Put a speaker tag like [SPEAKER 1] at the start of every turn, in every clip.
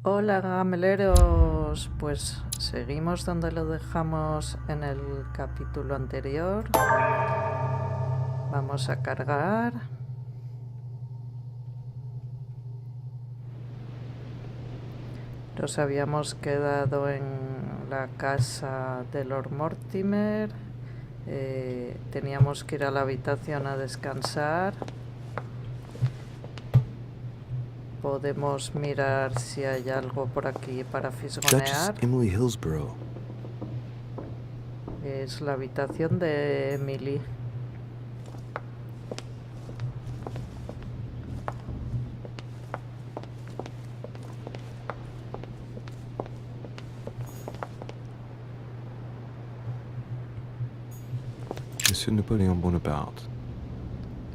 [SPEAKER 1] Hola Gameleros, pues seguimos donde lo dejamos en el capítulo anterior. Vamos a cargar. Nos habíamos quedado en la casa de Lord Mortimer. Teníamos que ir a la habitación a descansar. Podemos mirar si hay algo por aquí para fisgonear.
[SPEAKER 2] Emily Hillsborough.
[SPEAKER 1] Es la habitación de Emily.
[SPEAKER 2] Monsieur Napoleón Bonaparte.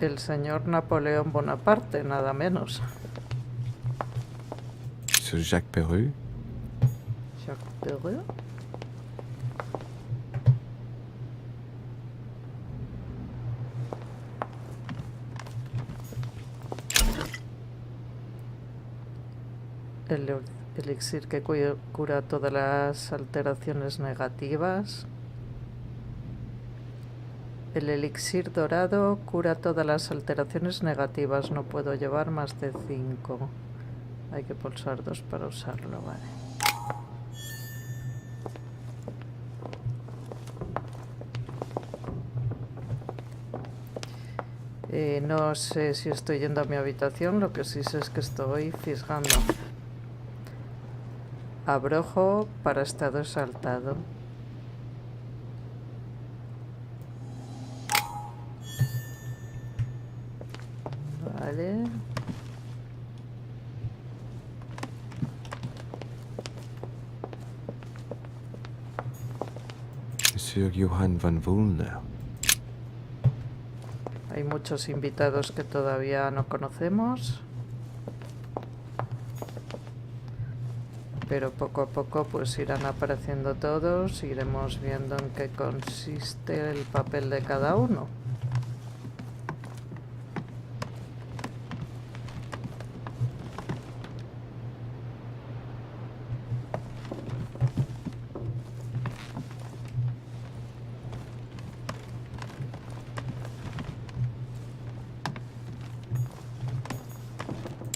[SPEAKER 1] El señor Napoleón Bonaparte, nada menos.
[SPEAKER 2] Monsieur Jacques Perreux.
[SPEAKER 1] Jacques Perreux. El elixir que cura todas las alteraciones negativas. El elixir dorado cura todas las alteraciones negativas. No puedo llevar más de 5. Hay que pulsar 2 para usarlo, vale. No sé si estoy yendo a mi habitación, lo que sí sé es que estoy fisgando. Abrojo para estado exaltado. Vale.
[SPEAKER 2] Monsieur Johann van Vulner.
[SPEAKER 1] Hay muchos invitados que todavía no conocemos, pero poco a poco pues irán apareciendo todos, iremos viendo en qué consiste el papel de cada uno.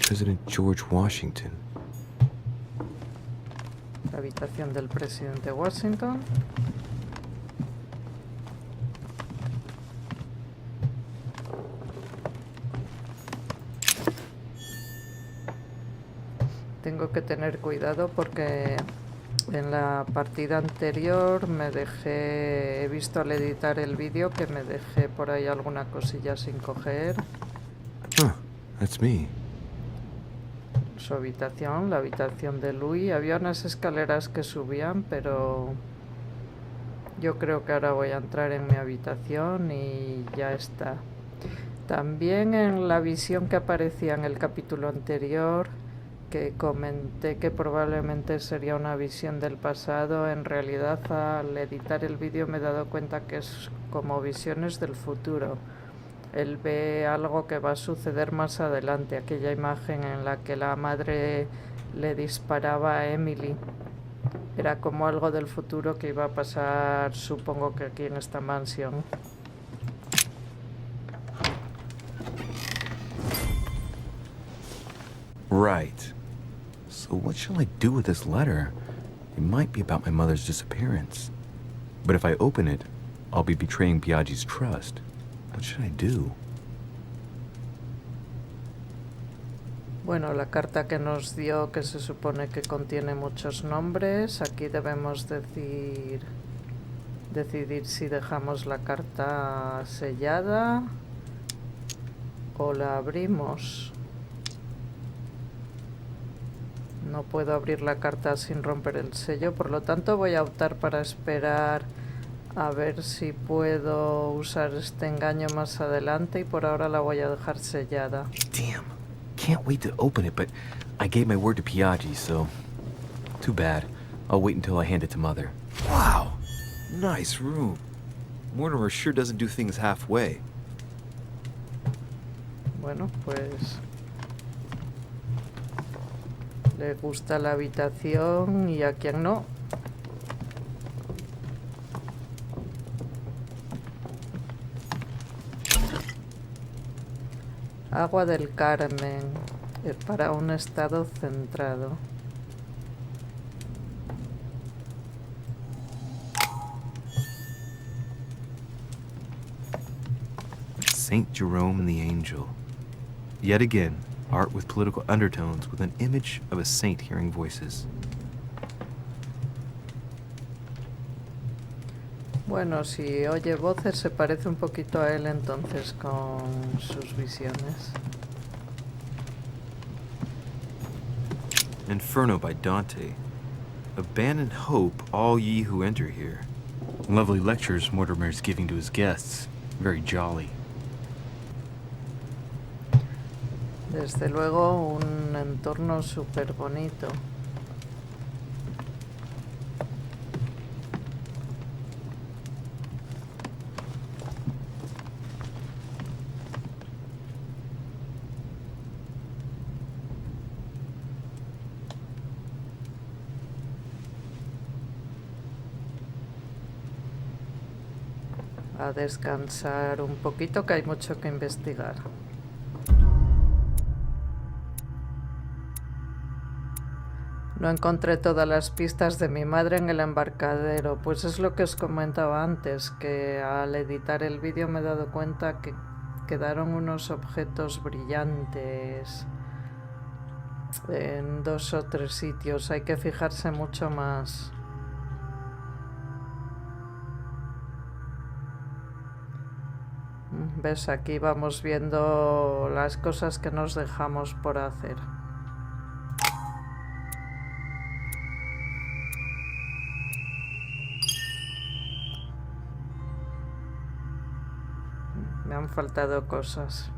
[SPEAKER 2] President George Washington.
[SPEAKER 1] La habitación del presidente Washington. Tengo que tener cuidado porque en la partida anterior he visto al editar el vídeo que me dejé por ahí alguna cosilla sin coger.
[SPEAKER 2] That's me.
[SPEAKER 1] Su habitación, la habitación de Louis. Había unas escaleras que subían, pero yo creo que ahora voy a entrar en mi habitación y ya está. También en la visión que aparecía en el capítulo anterior, que comenté que probablemente sería una visión del pasado, en realidad al editar el vídeo me he dado cuenta que es como visiones del futuro. Él ve algo que va a suceder más adelante, aquella imagen en la que la madre le disparaba a Emily. Era como algo del futuro que iba a pasar, supongo que aquí en esta mansión.
[SPEAKER 2] Right. So what shall I do with this letter? It might be about my mother's disappearance. But if I open it, I'll be betraying Piaggi's trust. What should I do?
[SPEAKER 1] Bueno, la carta que nos dio, que se supone que contiene muchos nombres, aquí debemos decidir si dejamos la carta sellada o la abrimos. No puedo abrir la carta sin romper el sello, por lo tanto voy a optar para esperar a ver si puedo usar este engaño más adelante y por ahora la voy a dejar sellada.
[SPEAKER 2] Damn. Can't wait to open it, but I gave my word to Piaggi, so too bad. I'll wait until I hand it to Mother. Wow. Nice room. Mortimer sure doesn't do things halfway.
[SPEAKER 1] Bueno, pues Le gusta la habitación y a quien no. Agua del Carmen, para un estado centrado.
[SPEAKER 2] Saint Jerome and the Angel. Yet again, art with political undertones with an image of a saint hearing voices.
[SPEAKER 1] Bueno, si oye voces se parece un poquito a él entonces con sus visiones.
[SPEAKER 2] Inferno by Dante. Abandon hope, all ye who enter here. Lovely lectures Mortimer's giving to his guests. Very jolly.
[SPEAKER 1] Desde luego un entorno súper bonito. A descansar un poquito, que hay mucho que investigar. No encontré todas las pistas de mi madre en el embarcadero. Pues es lo que os comentaba antes, que al editar el vídeo me he dado cuenta que quedaron unos objetos brillantes en 2 o 3 sitios. Hay que fijarse mucho más. ¿Ves? Aquí vamos viendo las cosas que nos dejamos por hacer. Me han faltado cosas.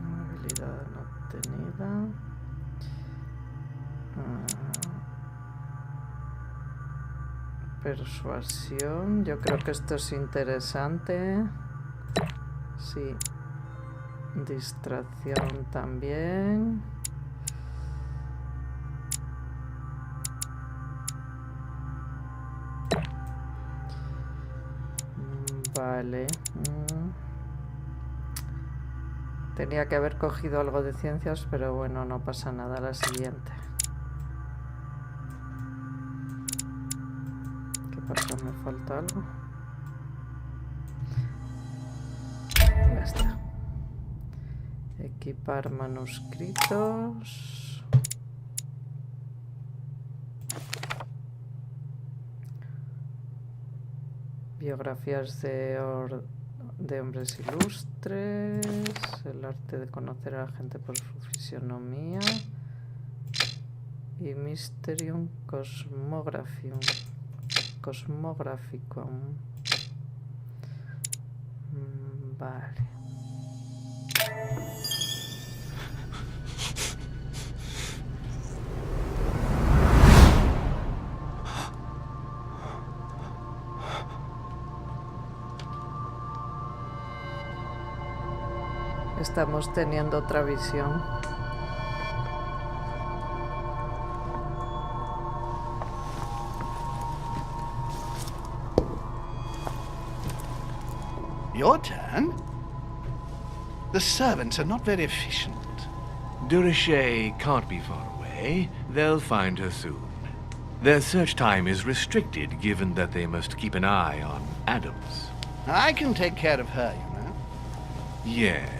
[SPEAKER 1] Habilidad no obtenida. Persuasión. Yo creo que esto es interesante. Sí. Distracción también. Vale. Tenía que haber cogido algo de ciencias, pero bueno, no pasa nada. La siguiente. ¿Qué pasa? ¿Me falta algo? Ya está. Equipar manuscritos. Biografías de hombres ilustres, el arte de conocer a la gente por su fisionomía y Mysterium Cosmographium. Vale. Estamos teniendo otra visión.
[SPEAKER 3] Your turn? The servants are not very efficient.
[SPEAKER 4] Durocher can't be far away. They'll find her soon. Their search time is restricted, given that they must keep an eye on Adams.
[SPEAKER 3] I can take care of her, you know.
[SPEAKER 4] Yes.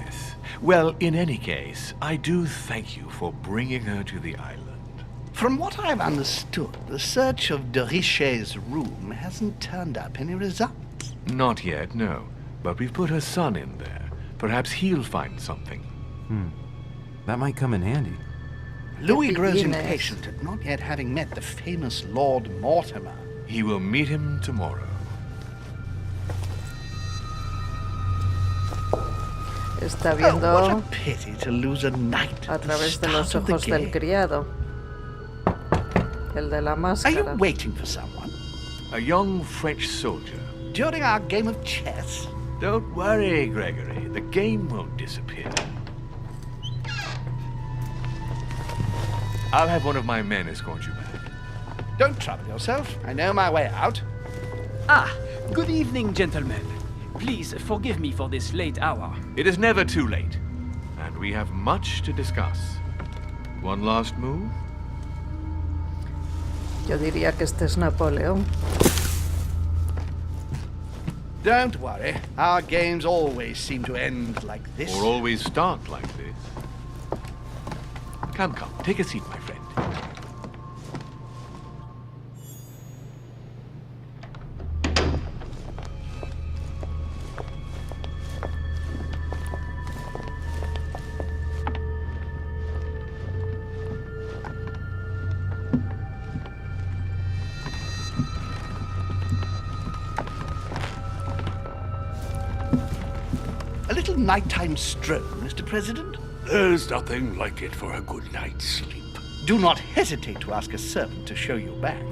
[SPEAKER 4] Well, in any case, I do thank you for bringing her to the island.
[SPEAKER 3] From what I've understood, the search of Durocher's room hasn't turned up any results.
[SPEAKER 4] Not yet, no. But we've put her son in there. Perhaps he'll find something.
[SPEAKER 2] That might come in handy.
[SPEAKER 3] Louis grows impatient at not yet having met the famous Lord Mortimer.
[SPEAKER 4] He will meet him tomorrow.
[SPEAKER 1] Está viendo
[SPEAKER 3] what a pity to lose a night
[SPEAKER 1] a través de los
[SPEAKER 3] start of the
[SPEAKER 1] ojos del
[SPEAKER 3] game.
[SPEAKER 1] criado. El de la
[SPEAKER 3] Are
[SPEAKER 1] máscara.
[SPEAKER 3] you waiting for someone?
[SPEAKER 4] A young French soldier.
[SPEAKER 3] During our game of chess?
[SPEAKER 4] Don't worry, Gregory. The game won't disappear. I'll have one of my men escort you back.
[SPEAKER 3] Don't trouble yourself. I know my way out.
[SPEAKER 5] Ah, good evening, gentlemen. Please forgive me for this late hour.
[SPEAKER 4] It is never too late, and we have much to discuss. One last move?
[SPEAKER 1] Yo diría que este es Napoleón.
[SPEAKER 3] Don't worry. Our games always seem to end like this.
[SPEAKER 4] Or always start like this. Come, take a seat, my friend.
[SPEAKER 3] A little nighttime stroll, Mr. President?
[SPEAKER 6] There's nothing like it for a good night's sleep.
[SPEAKER 3] Do not hesitate to ask a servant to show you back.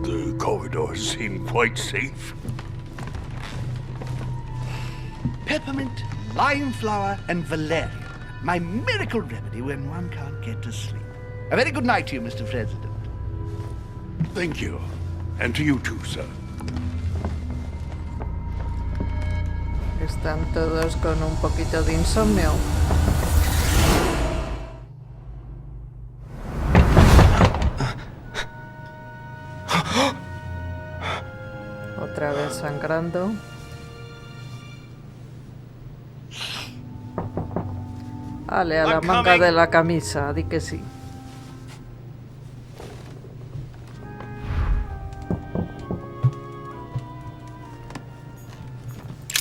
[SPEAKER 6] The corridors seem quite safe.
[SPEAKER 3] Peppermint, lime flower, and valerian. My miracle remedy when one can't get to sleep. A very good night to you, Mr. President.
[SPEAKER 6] Thank you. And to you too, sir.
[SPEAKER 1] Están todos con un poquito de insomnio. Otra vez sangrando. Vale, a la manga de la camisa, di que sí.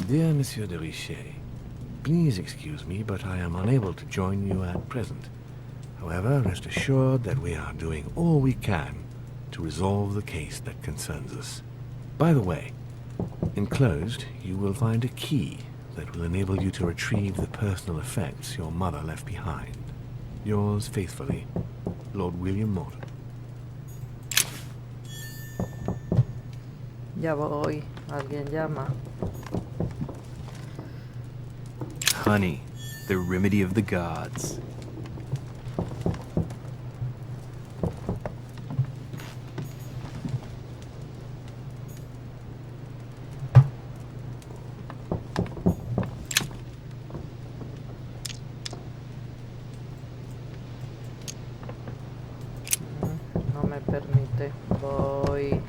[SPEAKER 4] Dear Monsieur de Richet, please excuse me, but I am unable to join you at present. However, rest assured that we are doing all we can to resolve the case that concerns us. By the way, enclosed, you will find a key that will enable you to retrieve the personal effects your mother left behind. Yours faithfully, Lord William Morton.
[SPEAKER 1] Ya voy, alguien llama.
[SPEAKER 2] Honey, the remedy of the gods.
[SPEAKER 1] No me permite. Voy.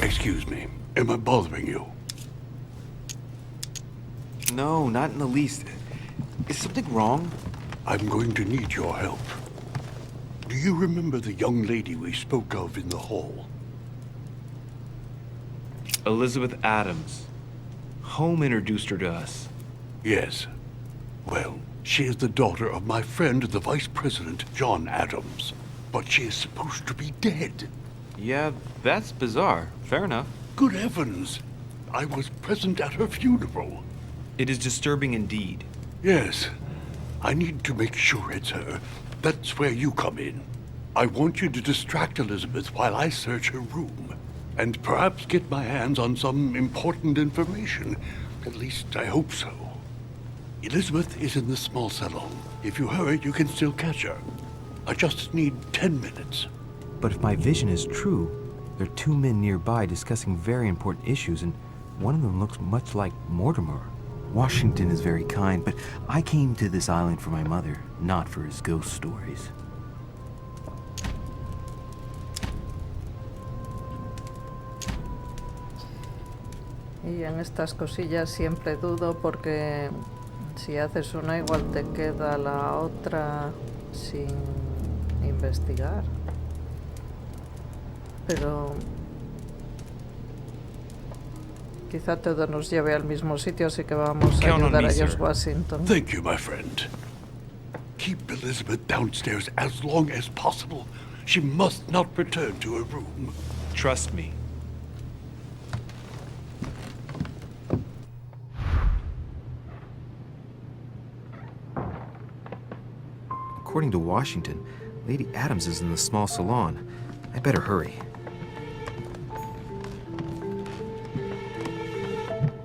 [SPEAKER 6] Excuse me. Am I bothering you?
[SPEAKER 2] No, not in the least. Is something wrong?
[SPEAKER 6] I'm going to need your help. Do you remember the young lady we spoke of in the hall?
[SPEAKER 2] Elizabeth Adams. Home introduced her to us.
[SPEAKER 6] Yes. Well, she is the daughter of my friend, the Vice President, John Adams. But she is supposed to be dead.
[SPEAKER 2] Yeah, that's bizarre. Fair enough.
[SPEAKER 6] Good heavens! I was present at her funeral.
[SPEAKER 2] It is disturbing indeed.
[SPEAKER 6] Yes. I need to make sure it's her. That's where you come in. I want you to distract Elizabeth while I search her room. And perhaps get my hands on some important information. At least, I hope so. Elizabeth is in the small salon. If you hurry, you can still catch her. I just need 10 minutes.
[SPEAKER 2] But if my vision is true, there are two men nearby discussing very important issues, and one of them looks much like Mortimer. Washington is very kind, but I came to this island for my mother, not for his ghost stories.
[SPEAKER 1] Y en estas cosillas siempre dudo porque si haces una igual te queda la otra sin investigar. Pero quizá todo nos lleve al mismo sitio, así que vamos a ayudar a George Washington.
[SPEAKER 6] Thank you, my friend. Keep Elizabeth downstairs as long as possible. She must not return to her room.
[SPEAKER 2] Trust me. According to Washington, Lady Adams is in the small salon. I better hurry.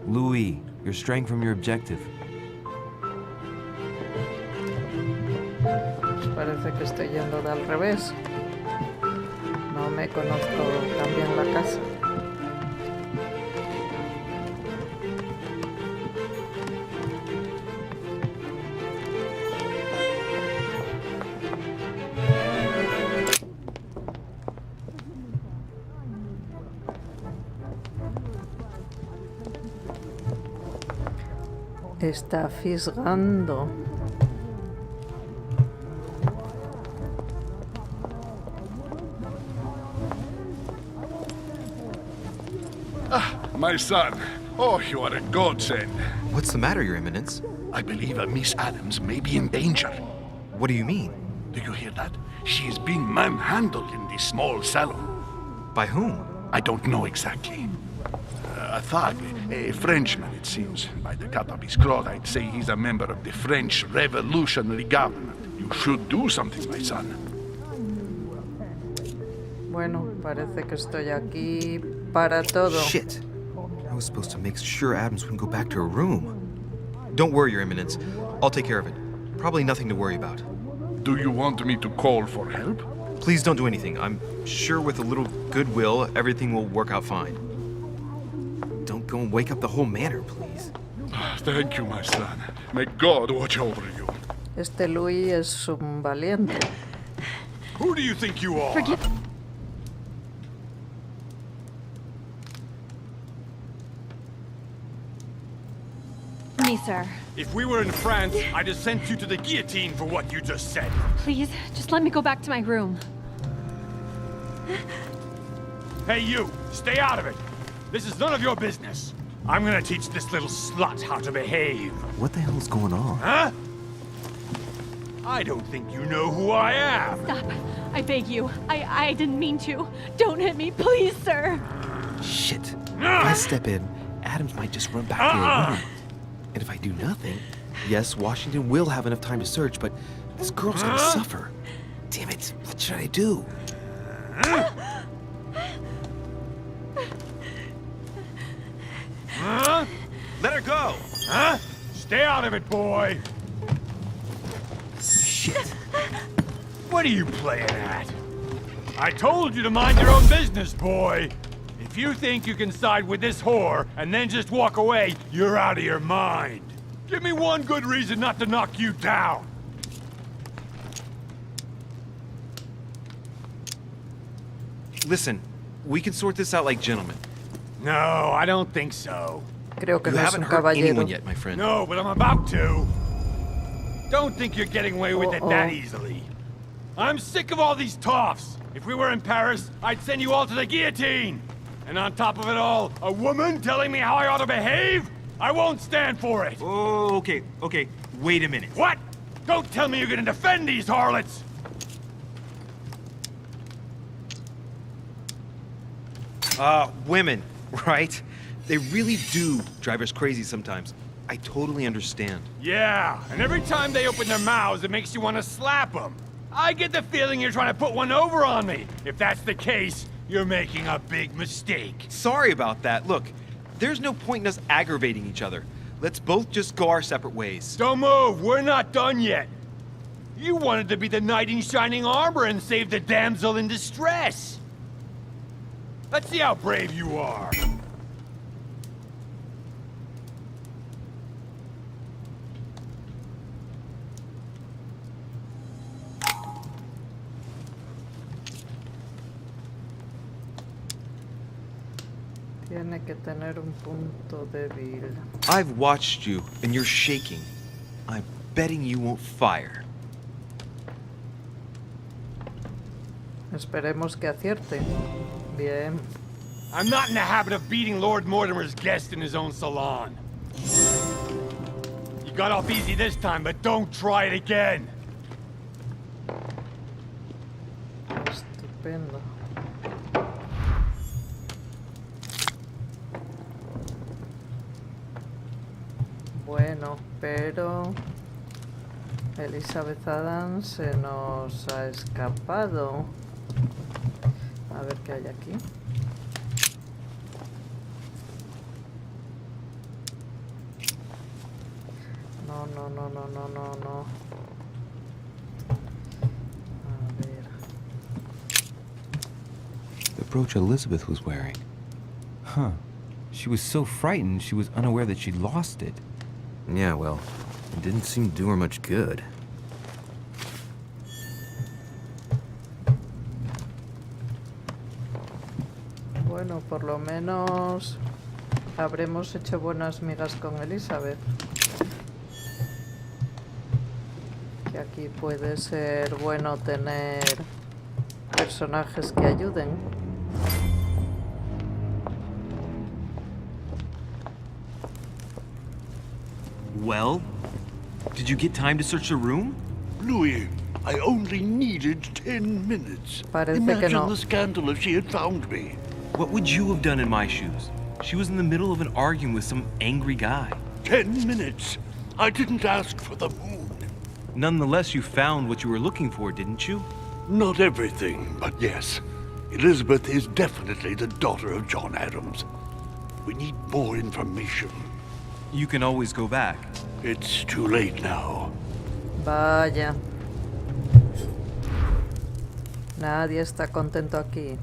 [SPEAKER 2] Louis, you're straying from your objective.
[SPEAKER 1] Parece que estoy yendo de al revés. No me conozco tan bien la casa. Está fisgando.
[SPEAKER 3] My son. Oh, you are a godsend.
[SPEAKER 2] What's the matter, Your Eminence?
[SPEAKER 3] I believe a Miss Adams may be in danger.
[SPEAKER 2] What do you mean?
[SPEAKER 3] Do you hear that? She is being manhandled in this small salon.
[SPEAKER 2] By whom?
[SPEAKER 3] I don't know exactly. A thug, a Frenchman, it seems. By the cut of his cloth, I'd say he's a member of the French revolutionary government. You should do something, my son.
[SPEAKER 1] Bueno, parece que estoy aquí para todo.
[SPEAKER 2] Shit. I was supposed to make sure Adams wouldn't go back to her room. Don't worry, Your Eminence. I'll take care of it. Probably nothing to worry about.
[SPEAKER 3] Do you want me to call for help?
[SPEAKER 2] Please don't do anything. I'm sure with a little goodwill, everything will work out fine. Don't go and wake up the whole manor, please.
[SPEAKER 3] Thank you, my son. May God watch over you.
[SPEAKER 1] Este Louis es un valiente.
[SPEAKER 6] Who do you think you are?
[SPEAKER 7] Me, sir.
[SPEAKER 6] If we were in France, I'd have sent you to the guillotine for what you just said.
[SPEAKER 7] Please, just let me go back to my room.
[SPEAKER 6] Hey, you! Stay out of it! This is none of your business. I'm gonna teach this little slut how to behave.
[SPEAKER 2] What the hell is going on?
[SPEAKER 6] Huh? I don't think you know who I am.
[SPEAKER 7] Stop. I beg you. I didn't mean to. Don't hit me, please, sir.
[SPEAKER 2] Shit. If I step in, Adams might just run back to her room. And if I do nothing, yes, Washington will have enough time to search, but this girl's gonna suffer. Damn it, what should I do? Let her go!
[SPEAKER 6] Huh? Stay out of it, boy!
[SPEAKER 2] Shit.
[SPEAKER 6] What are you playing at? I told you to mind your own business, boy! If you think you can side with this whore and then just walk away, you're out of your mind. Give me one good reason not to knock you down.
[SPEAKER 2] Listen, we can sort this out like gentlemen.
[SPEAKER 6] No, I don't think so.
[SPEAKER 1] Creo que
[SPEAKER 2] You
[SPEAKER 1] no es
[SPEAKER 2] haven't
[SPEAKER 1] un
[SPEAKER 2] hurt
[SPEAKER 1] caballero.
[SPEAKER 2] anyone yet, my friend.
[SPEAKER 6] No, but I'm about to. Don't think you're getting away with it that
[SPEAKER 1] Uh-oh.
[SPEAKER 6] easily. I'm sick of all these toffs. If we were in Paris, I'd send you all to the guillotine. And on top of it all, a woman telling me how I ought to behave? I won't stand for it.
[SPEAKER 2] Oh, okay. Wait a minute.
[SPEAKER 6] What? Don't tell me you're gonna defend these harlots.
[SPEAKER 2] Women, right? They really do drive us crazy sometimes. I totally understand.
[SPEAKER 6] Yeah, and every time they open their mouths, it makes you want to slap them. I get the feeling you're trying to put one over on me. If that's the case, you're making a big mistake.
[SPEAKER 2] Sorry about that. Look, there's no point in us aggravating each other. Let's both just go our separate ways.
[SPEAKER 6] Don't move, we're not done yet. You wanted to be the knight in shining armor and save the damsel in distress. Let's see how brave you are.
[SPEAKER 1] Tiene que tener un punto débil.
[SPEAKER 2] I've watched you, and you're shaking. I'm betting you won't fire.
[SPEAKER 1] Esperemos que acierte. Bien.
[SPEAKER 6] I'm not in the habit of beating Lord Mortimer's guest in his own salon. You got off easy this time, but don't try it again.
[SPEAKER 1] Estupendo. Bueno, pero Elizabeth Adams se nos ha escapado. A ver qué hay aquí. No. A ver.
[SPEAKER 2] The brooch Elizabeth was wearing. Huh. She was so frightened she was unaware that she'd lost it. Yeah, well, it didn't seem to do her much good.
[SPEAKER 1] Bueno, por lo menos habremos hecho buenas migas con Elizabeth. Que aquí puede ser bueno tener personajes que ayuden.
[SPEAKER 2] Well, did you get time to search the room?
[SPEAKER 6] Louis, I only needed 10 minutes.
[SPEAKER 1] Parece que
[SPEAKER 6] Imagine
[SPEAKER 1] no.
[SPEAKER 6] the scandal if she had found me.
[SPEAKER 2] What would you have done in my shoes? She was in the middle of an argument with some angry guy.
[SPEAKER 6] 10 minutes. I didn't ask for the moon.
[SPEAKER 2] Nonetheless, you found what you were looking for, didn't you?
[SPEAKER 6] Not everything, but yes. Elizabeth is definitely the daughter of John Adams. We need more information.
[SPEAKER 2] You can always go back.
[SPEAKER 6] It's too late now.
[SPEAKER 1] Vaya. Nadie está contento aquí.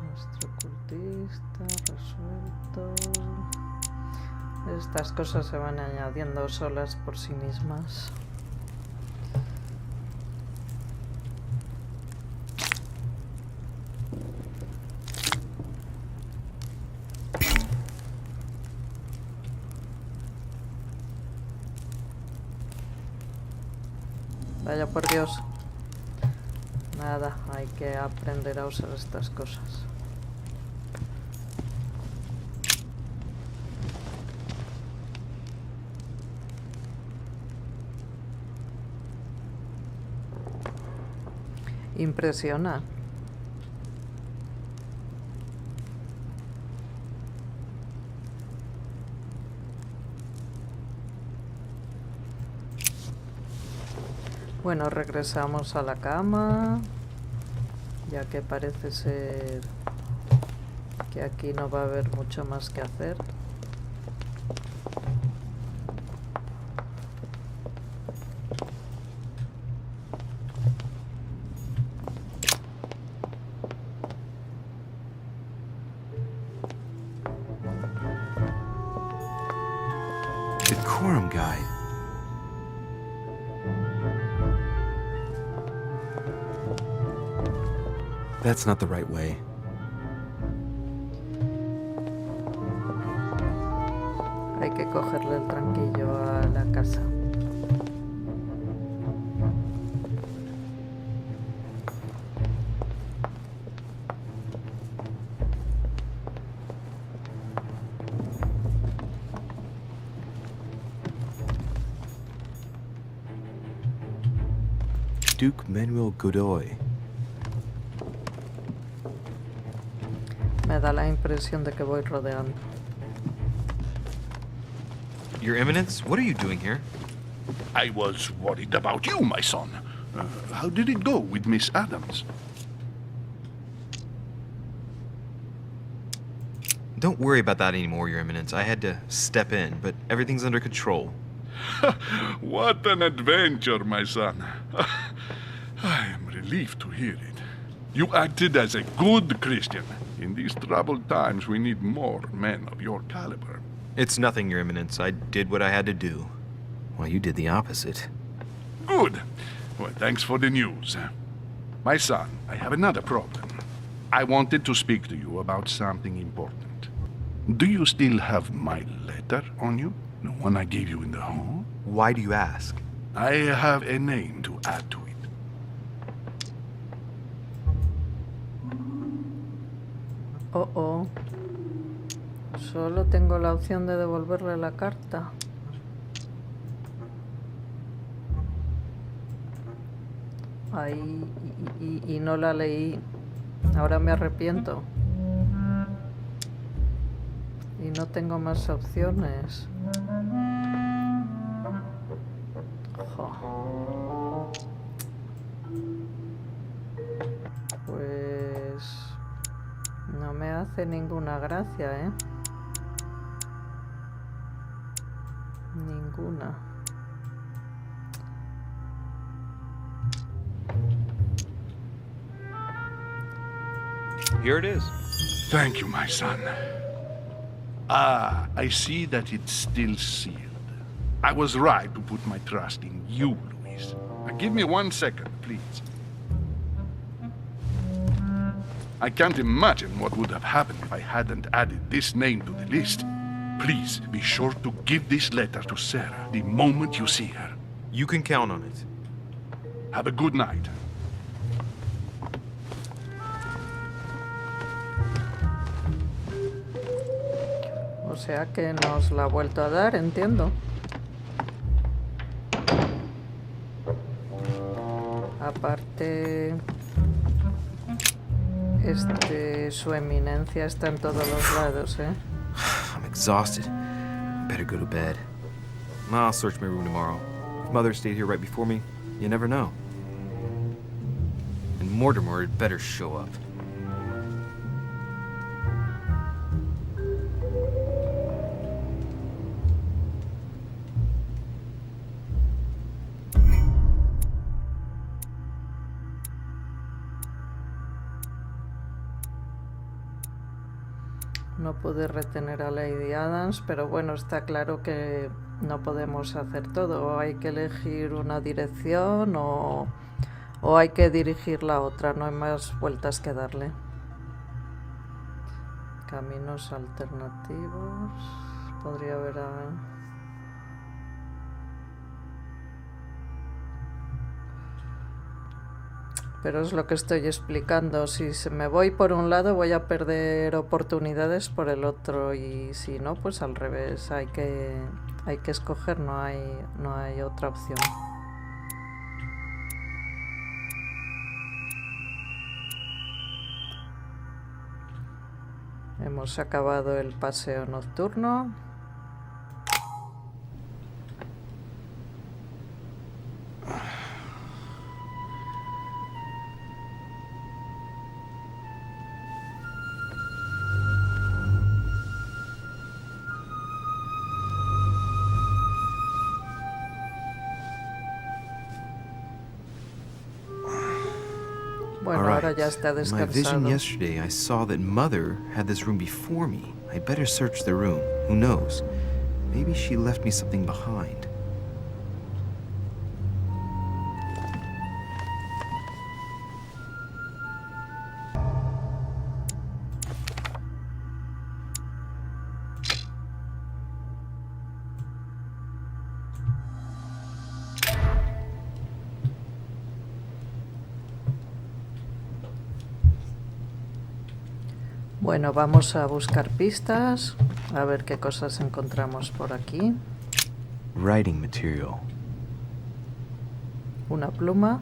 [SPEAKER 1] Nuestro ocultista resuelto. Estas cosas se van añadiendo solas por sí mismas. Vaya por Dios. Nada, hay que aprender a usar estas cosas. Impresiona. Bueno, regresamos a la cama, ya que parece ser que aquí no va a haber mucho más que hacer.
[SPEAKER 2] Decorum guide. That's not the right way.
[SPEAKER 1] Hay que cogerle el tranquillo a la casa.
[SPEAKER 2] Duke Manuel Godoy.
[SPEAKER 1] Me da la impresión de que voy rodeando.
[SPEAKER 2] Your Eminence, what are you doing here?
[SPEAKER 3] I was worried about you, my son. How did it go with Miss Adams?
[SPEAKER 2] Don't worry about that anymore, Your Eminence. I had to step in, but everything's under control.
[SPEAKER 3] What an adventure, my son. I am relieved to hear it. You acted as a good Christian. In these troubled times, we need more men of your caliber.
[SPEAKER 2] It's nothing, Your Eminence. I did what I had to do. Well, you did the opposite.
[SPEAKER 3] Good. Well, thanks for the news. My son, I have another problem. I wanted to speak to you about something important. Do you still have my letter on you? The one I gave you in the hall?
[SPEAKER 2] Why do you ask?
[SPEAKER 3] I have a name to add to it.
[SPEAKER 1] Oh, oh. Solo tengo la opción de devolverle la carta. ahí y no la leí. Ahora me arrepiento. Y no tengo más opciones. Jo. Pues no me hace ninguna gracia, ¿eh? Ninguna.
[SPEAKER 2] Here it is.
[SPEAKER 3] Thank you, my son. Ah, I see that it's still sealed. I was right to put my trust in you, Luis. Give me 1 second, please. I can't imagine what would have happened if I hadn't added this name to the list. Please be sure to give this letter to Sarah the moment you see her.
[SPEAKER 2] You can count on it.
[SPEAKER 3] Have a good night.
[SPEAKER 1] O sea que nos la ha vuelto a dar, entiendo. Aparte, su eminencia está en todos los lados, ¿eh?
[SPEAKER 2] I'm exhausted. Better go to bed. I'll search my room tomorrow. If Mother stayed here right before me, you never know. And Mortimer had better show up.
[SPEAKER 1] No pude retener a Lady Adams, pero bueno, está claro que no podemos hacer todo. O hay que elegir una dirección o hay que dirigir la otra. No hay más vueltas que darle. Caminos alternativos. Podría haber... Pero es lo que estoy explicando. Si me voy por un lado voy a perder oportunidades por el otro, y si no, pues al revés. Hay que escoger, no hay otra opción. Hemos acabado el paseo nocturno. Bueno, ahora ya está
[SPEAKER 2] In my vision
[SPEAKER 1] descansado.
[SPEAKER 2] yesterday, I saw that Mother had this room before me. I better search the room. Who knows? Maybe she left me something behind.
[SPEAKER 1] Bueno, vamos a buscar pistas, a ver qué cosas encontramos por aquí.
[SPEAKER 2] Writing material.
[SPEAKER 1] Una pluma.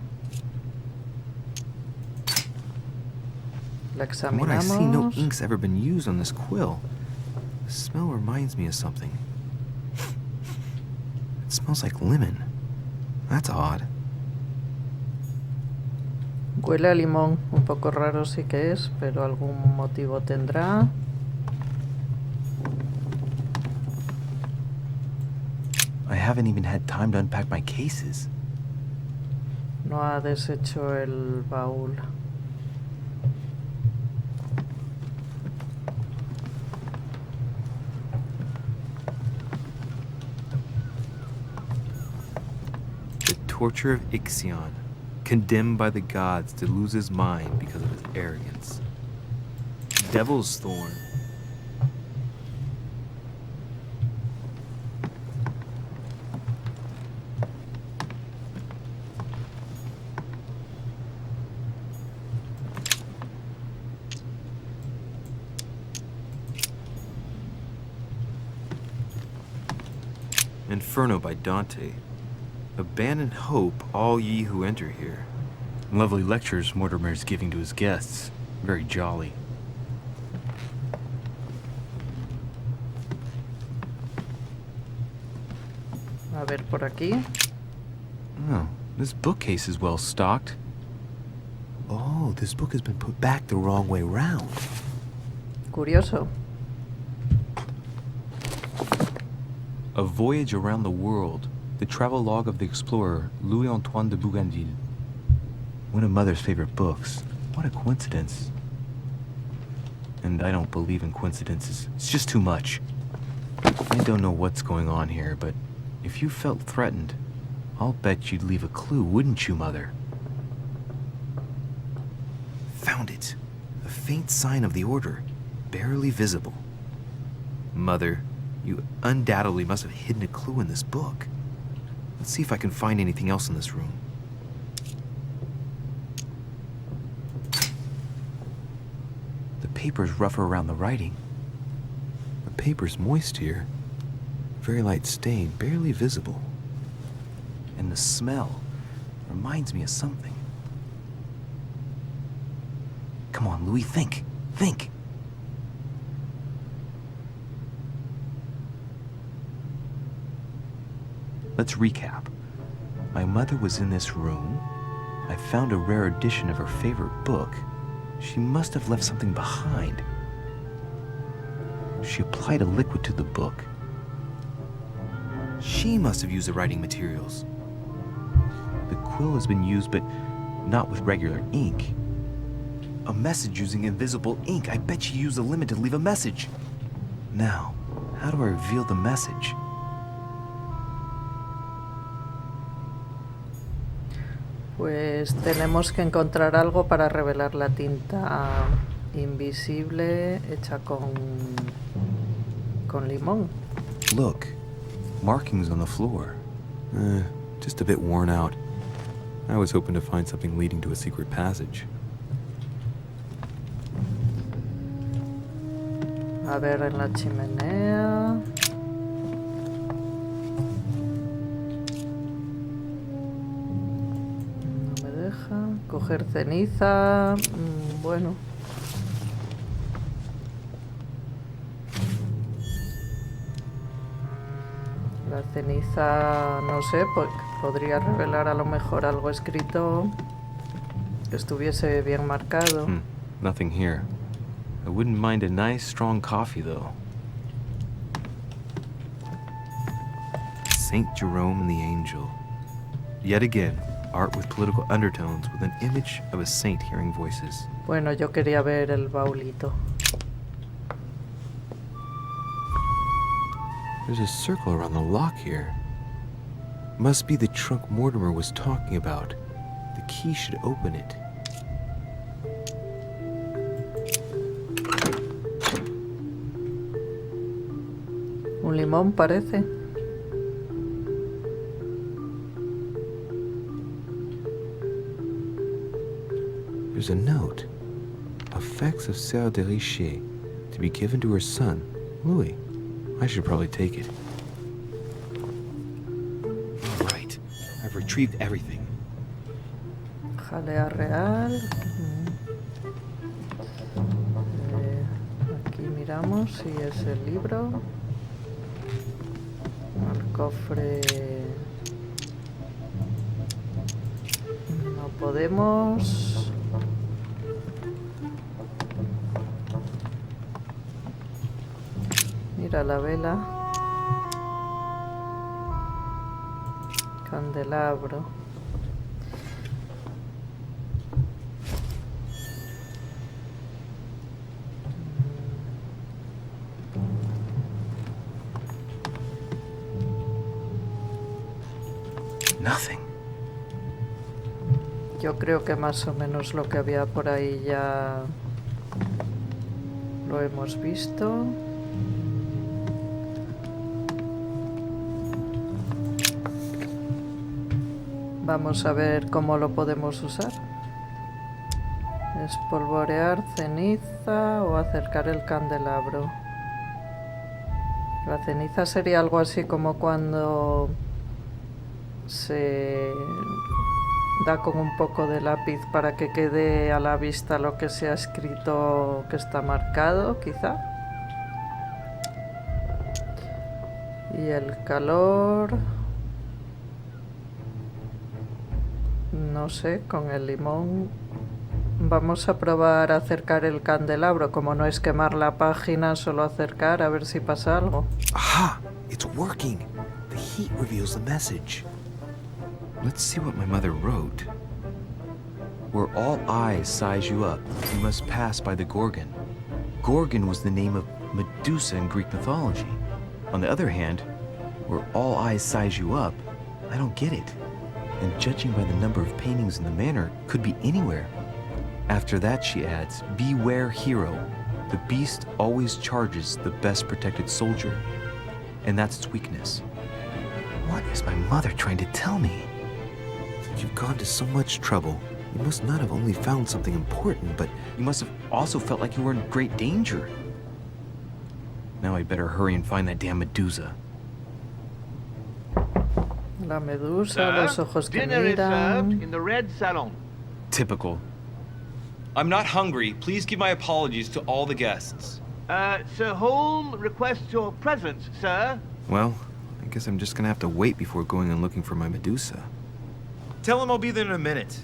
[SPEAKER 1] La
[SPEAKER 2] From what I see, no
[SPEAKER 1] examinamos.
[SPEAKER 2] ink's ever been used on this quill. The smell reminds me of something. It smells like lemon. That's odd.
[SPEAKER 1] Huele a limón, un poco raro sí que es, pero algún motivo tendrá.
[SPEAKER 2] I haven't even had time to unpack my cases.
[SPEAKER 1] No ha deshecho el baúl.
[SPEAKER 2] The torture of Acción, condemned by the gods to lose his mind because of his arrogance. Devil's thorn. Inferno by Dante. Abandon hope, all ye who enter here. Lovely lectures Mortimer's giving to his guests. Very jolly.
[SPEAKER 1] A ver por aquí.
[SPEAKER 2] Oh, this bookcase is well stocked.
[SPEAKER 8] Oh, this book has been put back the wrong way round.
[SPEAKER 1] Curioso.
[SPEAKER 2] A Voyage Around the World, the travelogue of the explorer Louis-Antoine de Bougainville. One of Mother's favorite books. What a coincidence. And I don't believe in coincidences. It's just too much. I don't know what's going on here, but if you felt threatened, I'll bet you'd leave a clue, wouldn't you, Mother?
[SPEAKER 8] Found it. A faint sign of the order, barely visible.
[SPEAKER 2] Mother,
[SPEAKER 8] You undoubtedly must have hidden a clue in this book. Let's see if I can find anything else in this room. The paper's rougher around the writing. The paper's moist here. Very light stain, barely visible. And the smell reminds me of something. Come on, Louis, think. Think. Let's recap. My mother was in this room. I found a rare edition of her favorite book. She must have left something behind. She applied a liquid to the book. She must have used the writing materials. The quill has been used, but not with regular ink. A message using invisible ink. I bet she used the limit to leave a message. Now, how do I reveal the message?
[SPEAKER 1] Pues tenemos que encontrar algo para revelar la tinta invisible hecha con limón.
[SPEAKER 8] Look, markings on the floor. Just a bit worn out. I was hoping to find something leading to a secret passage.
[SPEAKER 1] A ver, en la chimenea. No me deja. Coger ceniza. Bueno. La ceniza, no sé, podría revelar a lo mejor algo escrito que estuviese bien marcado.
[SPEAKER 2] Nothing here. I wouldn't mind a nice, strong coffee, though.
[SPEAKER 8] Saint Jerome and the Angel. Yet again, art with political undertones with an image of a saint hearing voices.
[SPEAKER 1] Bueno, yo quería ver el baulito.
[SPEAKER 8] There's a circle around the lock here. Must be the trunk Mortimer was talking about. The key should open it.
[SPEAKER 1] Un limón parece.
[SPEAKER 8] There's a note. Effects of Sœur de Richer to be given to her son, Louis. I should probably take it. All right. I've retrieved everything.
[SPEAKER 1] Jalea real. Aquí miramos si es el libro. El cofre. No podemos. Mira la vela. Candelabro.
[SPEAKER 8] Nothing.
[SPEAKER 1] Yo creo que más o menos lo que había por ahí ya lo hemos visto. Vamos a ver cómo lo podemos usar. Espolvorear ceniza o acercar el candelabro. La ceniza sería algo así como cuando se Da con un poco de lápiz para que quede a la vista lo que se ha escrito que está marcado, quizá. Y el calor... No sé, con el limón... Vamos a probar a acercar el candelabro. Como no es quemar la página, solo acercar a ver si pasa algo.
[SPEAKER 8] Aha! It's working! The heat reveals the message. Let's see what my mother wrote. Where all eyes size you up, you must pass by the Gorgon. Gorgon was the name of Medusa in Greek mythology. On the other hand, where all eyes size you up, I don't get it. And judging by the number of paintings in the manor, could be anywhere. After that, she adds, beware hero. The beast always charges the best protected soldier. And that's its weakness. What is my mother trying to tell me? You've gone to so much trouble. You must not have only found something important, but you must have also felt like you were in great danger. Now I'd better hurry and find that damn Medusa.
[SPEAKER 1] La medusa, los ojos que
[SPEAKER 9] Dinner is served
[SPEAKER 1] miran...
[SPEAKER 9] in the red salon.
[SPEAKER 8] Typical. I'm not hungry. Please give my apologies to all the guests.
[SPEAKER 9] Sir Holm requests your presence, sir.
[SPEAKER 8] Well, I guess I'm just gonna have to wait before going and looking for my Medusa. Tell him I'll be there in a minute.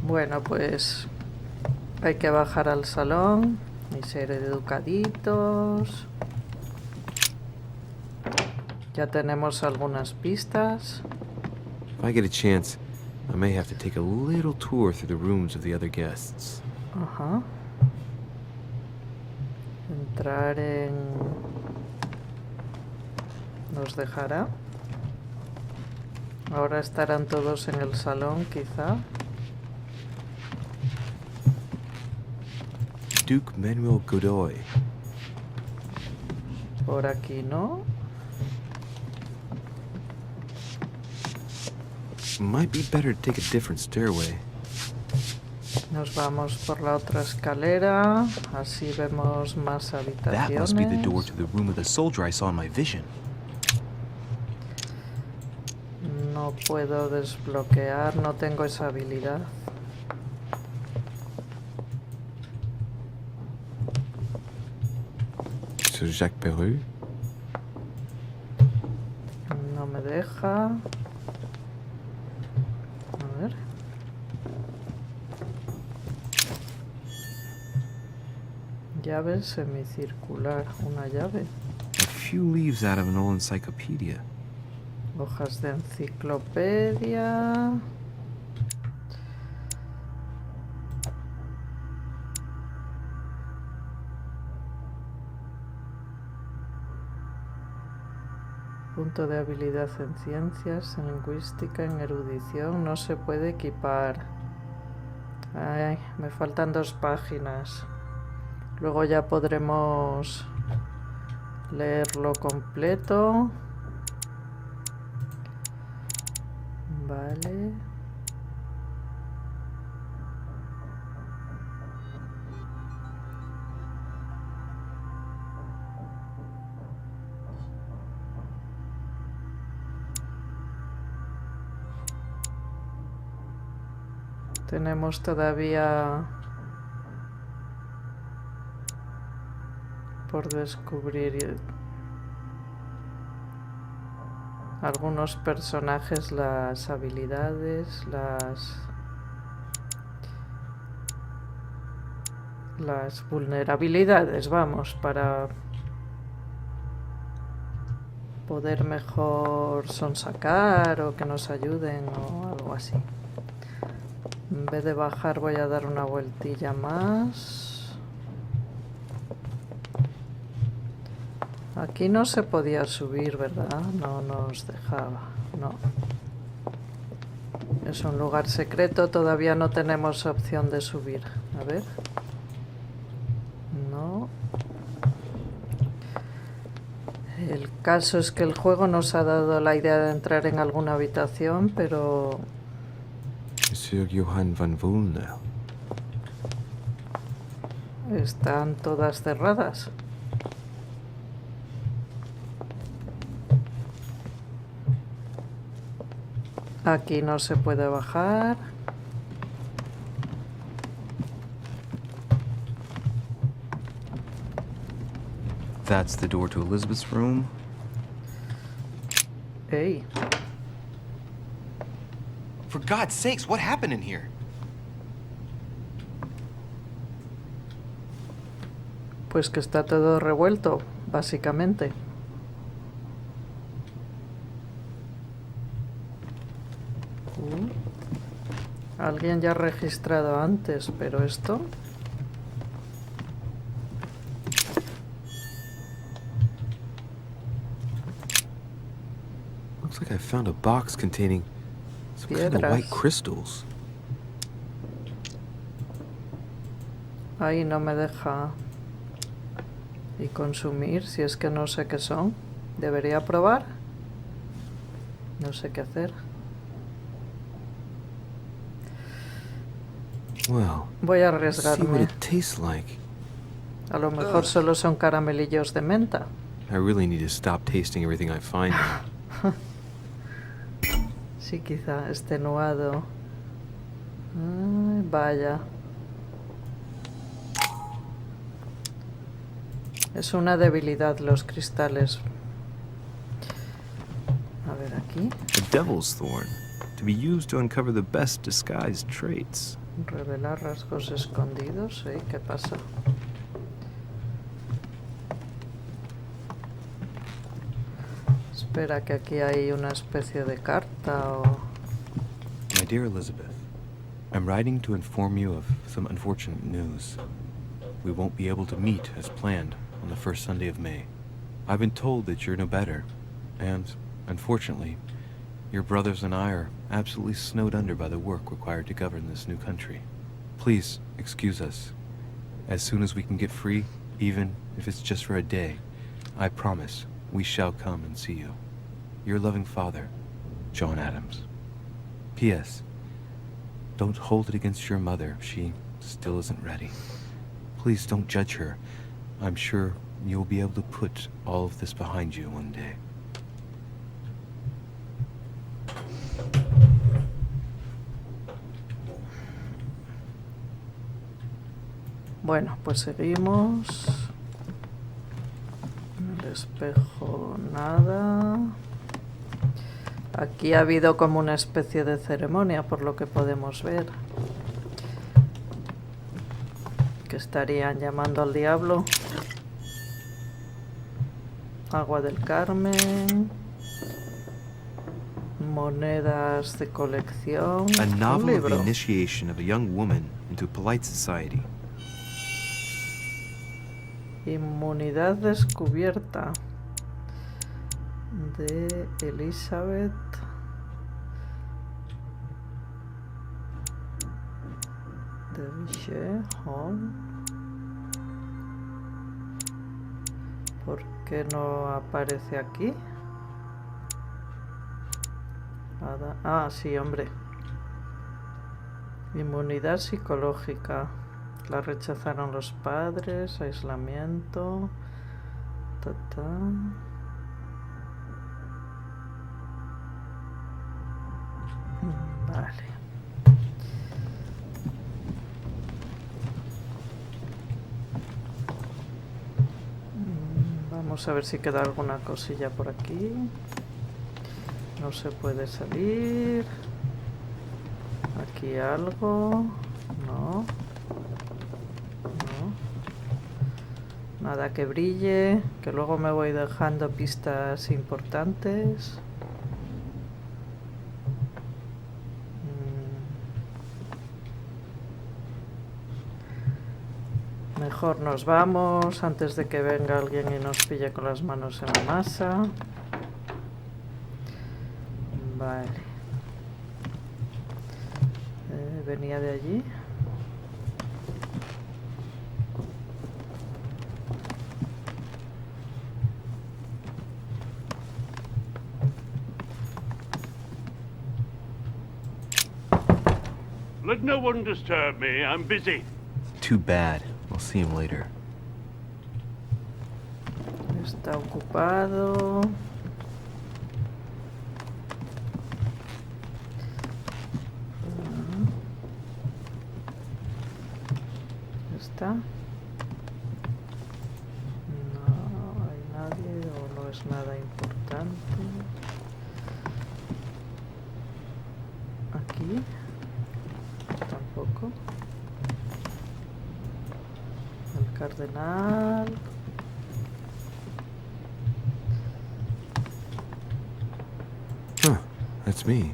[SPEAKER 1] Bueno, pues hay que bajar al salón y ser educaditos. Ya tenemos algunas pistas.
[SPEAKER 2] If I get a chance, I may have to take a little tour through the rooms of the other guests.
[SPEAKER 1] Ajá. Entrar en... ¿Nos dejará? Ahora estarán todos en el salón, quizá.
[SPEAKER 2] Duke Manuel Godoy.
[SPEAKER 1] Por aquí no.
[SPEAKER 2] Might be better to take a different stairway.
[SPEAKER 1] Nos vamos por la otra escalera. Así vemos más
[SPEAKER 8] That must be the door
[SPEAKER 1] habitaciones.
[SPEAKER 8] to the room of the soldier I saw in my vision.
[SPEAKER 1] No puedo desbloquear, no tengo esa habilidad.
[SPEAKER 2] Sir Jacques Perru.
[SPEAKER 1] No me deja. A ver. Llave semicircular. Una llave.
[SPEAKER 2] A few leaves out of an old encyclopedia.
[SPEAKER 1] Hojas de enciclopedia. Punto de habilidad en ciencias, en lingüística, en erudición. No se puede equipar. Ay, me faltan 2 páginas. Luego ya podremos leerlo completo. Vale. Tenemos todavía por descubrir algunos personajes, las habilidades, las vulnerabilidades, vamos, para poder mejor sonsacar o que nos ayuden o algo así. En vez de bajar voy a dar una vueltilla más. Aquí no se podía subir, ¿verdad? No nos dejaba, no. Es un lugar secreto, todavía no tenemos opción de subir. A ver. No. El caso es que el juego nos ha dado la idea de entrar en alguna habitación, pero...
[SPEAKER 2] Monsieur Johann van Vulner.
[SPEAKER 1] están todas cerradas. Aquí no se puede bajar.
[SPEAKER 8] That's the door to Elizabeth's room.
[SPEAKER 1] Ey,
[SPEAKER 8] For God's sakes, what happened in here?
[SPEAKER 1] pues que está todo revuelto, básicamente. Alguien ya ha registrado antes, pero esto...
[SPEAKER 2] Looks like I found a box containing some kind of
[SPEAKER 1] Piedras.
[SPEAKER 2] white crystals.
[SPEAKER 1] Ahí no me deja... Y consumir, si es que no sé qué son. ¿Debería probar? No sé qué hacer.
[SPEAKER 2] Well,
[SPEAKER 1] Voy a
[SPEAKER 2] let's see what
[SPEAKER 1] arriesgarme.
[SPEAKER 2] it tastes like.
[SPEAKER 1] A lo mejor solo son caramelillos de menta.
[SPEAKER 2] I really need to stop tasting everything I find.
[SPEAKER 1] Sí, quizá extenuado. Ay, vaya. Es una debilidad los cristales. A ver aquí.
[SPEAKER 8] A devil's thorn, to be used to uncover the best disguised traits.
[SPEAKER 1] Revelar rasgos escondidos. ¿Eh? ¿Qué pasa? Espera, que aquí hay una especie de carta o...
[SPEAKER 8] My dear Elizabeth, I'm writing to inform you of some unfortunate news. We won't be able to meet as planned on the first Sunday of May. I've been told that you're no better, and, unfortunately, your brothers and I are absolutely snowed under by the work required to govern this new country. Please, excuse us. As soon as we can get free, even if it's just for a day, I promise we shall come and see you. Your loving father, John Adams. P.S. Don't hold it against your mother. She still isn't ready. Please don't judge her. I'm sure you'll be able to put all of this behind you one day.
[SPEAKER 1] Bueno, pues seguimos. El espejo, nada. Aquí ha habido como una especie de ceremonia, por lo que podemos ver. Que estarían llamando al diablo. Agua del Carmen. Monedas de colección.
[SPEAKER 8] A
[SPEAKER 1] Un
[SPEAKER 8] novel of the
[SPEAKER 1] libro.
[SPEAKER 8] initiation of a young woman into polite society.
[SPEAKER 1] Inmunidad descubierta. De Elizabeth. De Vichy Hall. ¿Por qué no aparece aquí? Nada. Ah, sí, hombre. Inmunidad psicológica. La rechazaron los padres. Aislamiento. Vale. Vamos a ver si queda alguna cosilla por aquí. No se puede salir. Aquí algo. No. No. Nada que brille. Que luego me voy dejando pistas importantes. Mejor nos vamos antes de que venga alguien y nos pille con las manos en la masa. Vale. Venía de allí.
[SPEAKER 6] Let no one disturb me. I'm busy.
[SPEAKER 8] Too bad. I'll see him later.
[SPEAKER 1] Está ocupado. esta. No hay nadie o no es nada importante. Aquí tampoco. El cardenal.
[SPEAKER 2] That's me.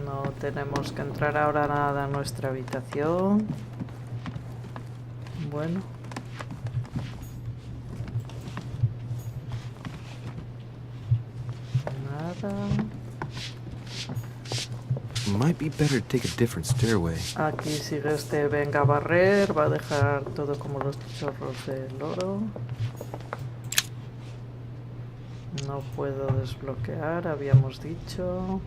[SPEAKER 1] No tenemos que entrar ahora nada a nuestra habitación. Bueno. Nada.
[SPEAKER 2] Might be better to take a different stairway.
[SPEAKER 1] Aquí sigue este venga a barrer. Va a dejar todo como los chorros de oro. No puedo desbloquear, habíamos dicho.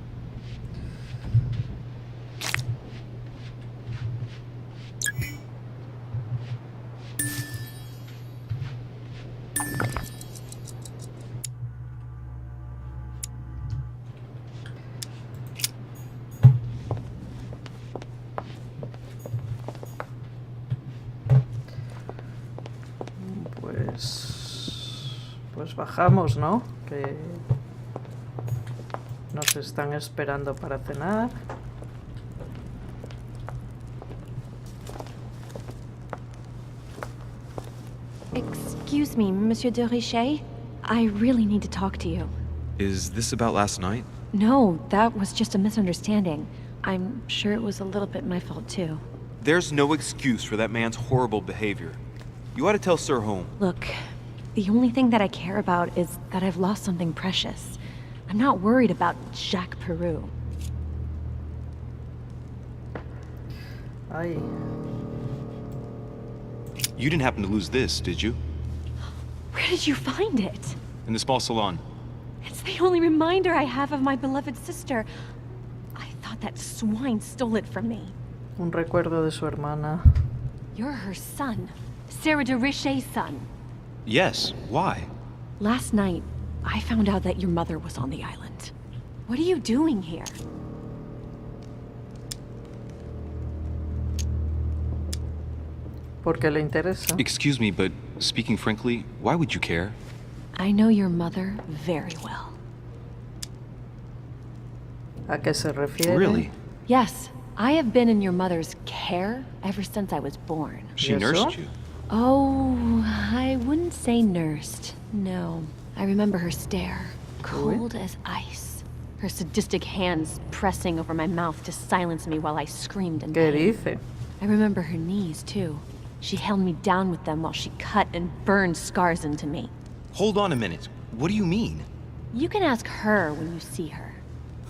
[SPEAKER 1] Pues bajamos, ¿no? Que nos están esperando para cenar.
[SPEAKER 7] Excuse me, Monsieur de Richet. I really need to talk to you.
[SPEAKER 8] Is this about last night?
[SPEAKER 7] No, that was just a misunderstanding. I'm sure it was a little bit my fault, too.
[SPEAKER 8] There's no excuse for that man's horrible behavior. You ought to tell Sir Home.
[SPEAKER 7] Look, the only thing that I care about is that I've lost something precious. I'm not worried about Jacques Peru.
[SPEAKER 1] Ay.
[SPEAKER 8] You didn't happen to lose this, did you?
[SPEAKER 7] Where did you find it?
[SPEAKER 8] In the small salon.
[SPEAKER 7] It's the only reminder I have of my beloved sister. I thought that swine stole it from me.
[SPEAKER 1] Un recuerdo de su hermana.
[SPEAKER 7] You're her son. Sarah de Richet's son.
[SPEAKER 8] Yes, why?
[SPEAKER 7] Last night, I found out that your mother was on the island. What are you doing here?
[SPEAKER 1] Porque le interesa.
[SPEAKER 8] Excuse me, but speaking frankly, why would you care?
[SPEAKER 7] I know your mother very well.
[SPEAKER 1] ¿A qué se refiere?
[SPEAKER 8] Really?
[SPEAKER 7] Yes, I have been in your mother's care ever since I was born.
[SPEAKER 8] She
[SPEAKER 1] ¿Y eso?
[SPEAKER 8] nursed you.
[SPEAKER 7] Oh, I wouldn't say nursed. No. I remember her stare, cold as ice. Her sadistic hands pressing over my mouth to silence me while I screamed in
[SPEAKER 1] ¿Qué
[SPEAKER 7] pain.
[SPEAKER 1] dice?
[SPEAKER 7] I remember her knees, too. She held me down with them while she cut and burned scars into me.
[SPEAKER 8] Hold on a minute. What do you mean?
[SPEAKER 7] You can ask her when you see her.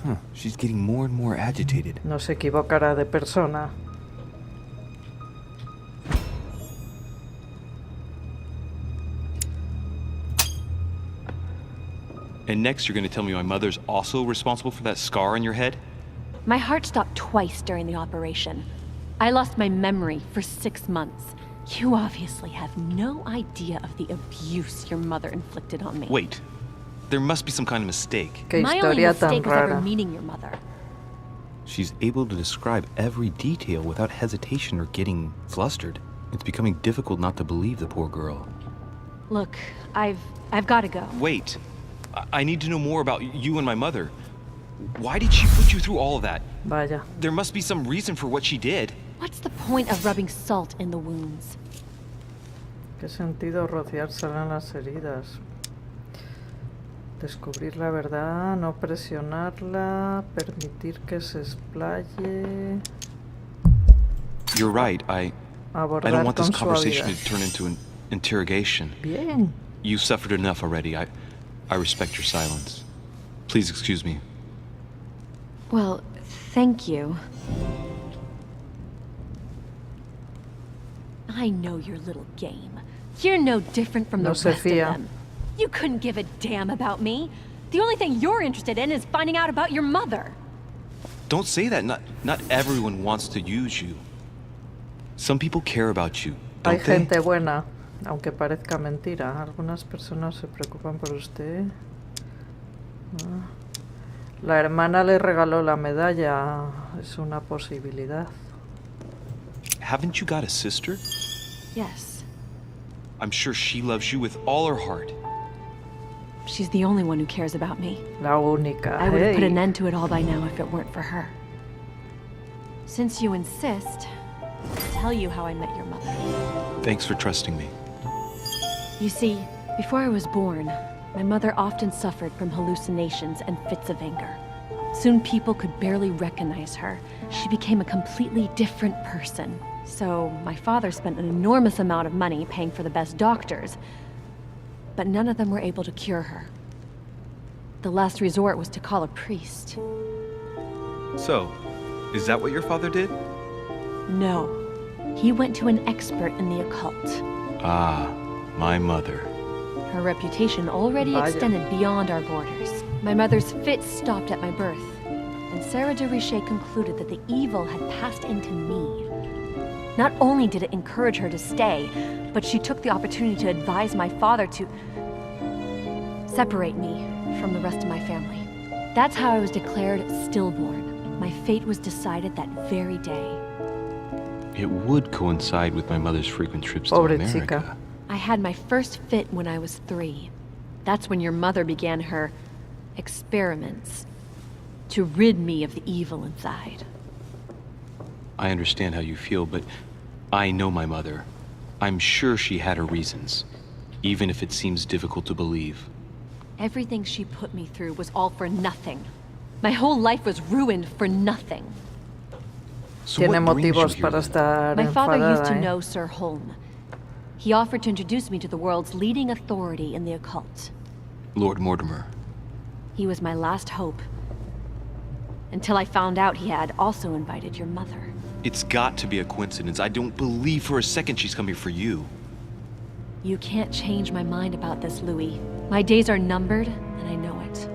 [SPEAKER 8] Huh, she's getting more and more agitated.
[SPEAKER 1] No se equivocará de persona.
[SPEAKER 8] And next you're gonna tell me my mother's also responsible for that scar on your head?
[SPEAKER 7] My heart stopped twice during the operation. I lost my memory for 6 months. You obviously have no idea of the abuse your mother inflicted on me.
[SPEAKER 8] Wait. There must be some kind of mistake.
[SPEAKER 1] Qué
[SPEAKER 7] My only
[SPEAKER 1] historia tan
[SPEAKER 7] mistake was ever
[SPEAKER 1] rara.
[SPEAKER 7] meeting your mother.
[SPEAKER 8] She's able to describe every detail without hesitation or getting flustered. It's becoming difficult not to believe the poor girl.
[SPEAKER 7] Look, I've got to go.
[SPEAKER 8] Wait. I need to know more about you and my mother. Why did she put you through all of that?
[SPEAKER 1] Vaya.
[SPEAKER 8] There must be some reason for what she did.
[SPEAKER 7] What's the point of rubbing salt in the wounds?
[SPEAKER 1] ¿Qué sentido rociar sal en las heridas? Descubrir la verdad, no presionarla, permitir que se explaye.
[SPEAKER 8] You're right. I
[SPEAKER 1] Abordar
[SPEAKER 8] don't want this
[SPEAKER 1] con
[SPEAKER 8] conversation
[SPEAKER 1] suavidad.
[SPEAKER 8] to turn into an interrogation.
[SPEAKER 1] Bien.
[SPEAKER 8] You suffered enough already. I respect your silence. Please excuse me.
[SPEAKER 7] Well, thank you. I know your little game. You're no different from the
[SPEAKER 1] No
[SPEAKER 7] rest
[SPEAKER 1] se
[SPEAKER 7] of
[SPEAKER 1] fía.
[SPEAKER 7] them. You couldn't give a damn about me. The only thing you're interested in is finding out about your mother.
[SPEAKER 8] Don't say that. Not everyone wants to use you. Some people care about you,
[SPEAKER 1] Hay
[SPEAKER 8] don't they?
[SPEAKER 1] gente buena, aunque parezca mentira. Algunas personas se preocupan por usted. Ah. La hermana le regaló la medalla. Es una posibilidad.
[SPEAKER 8] haven't you got a sister?
[SPEAKER 7] Yes.
[SPEAKER 8] I'm sure she loves you with all her heart.
[SPEAKER 7] She's the only one who cares about me.
[SPEAKER 1] La única.
[SPEAKER 7] I would have put
[SPEAKER 1] Hey.
[SPEAKER 7] an end to it all by now if it weren't for her. Since you insist, I'll tell you how I met your mother.
[SPEAKER 8] Thanks for trusting me.
[SPEAKER 7] You see, before I was born, my mother often suffered from hallucinations and fits of anger. Soon people could barely recognize her. She became a completely different person. So my father spent an enormous amount of money paying for the best doctors, but none of them were able to cure her. The last resort was to call a priest.
[SPEAKER 8] So, is that what your father did?
[SPEAKER 7] No. He went to an expert in the occult.
[SPEAKER 8] Ah, my mother.
[SPEAKER 7] Her reputation already
[SPEAKER 1] Vaya.
[SPEAKER 7] extended beyond our borders. My mother's fits stopped at my birth, and Sarah de Richet concluded that the evil had passed into me. Not only did it encourage her to stay, but she took the opportunity to advise my father to separate me from the rest of my family. That's how I was declared stillborn. My fate was decided that very day.
[SPEAKER 8] It would coincide with my mother's frequent trips to
[SPEAKER 1] Pobre
[SPEAKER 8] America.
[SPEAKER 1] chica.
[SPEAKER 7] I had my first fit when I was 3. That's when your mother began her experiments to rid me of the evil inside.
[SPEAKER 8] I understand how you feel, but I know my mother. I'm sure she had her reasons, even if it seems difficult to believe.
[SPEAKER 7] Everything she put me through was all for nothing. My whole life was ruined for nothing.
[SPEAKER 8] So
[SPEAKER 1] Tiene
[SPEAKER 8] what brings you
[SPEAKER 1] motivos
[SPEAKER 8] here,
[SPEAKER 1] para
[SPEAKER 8] then?
[SPEAKER 1] estar
[SPEAKER 7] My father used to
[SPEAKER 1] enfadada,
[SPEAKER 7] know Sir Holm. He offered to introduce me to the world's leading authority in the occult.
[SPEAKER 8] Lord Mortimer.
[SPEAKER 7] He was my last hope. Until I found out he had also invited your mother.
[SPEAKER 8] It's got to be a coincidence. I don't believe for a second she's coming for you.
[SPEAKER 7] You can't change my mind about this, Louis. My days are numbered, and I know it.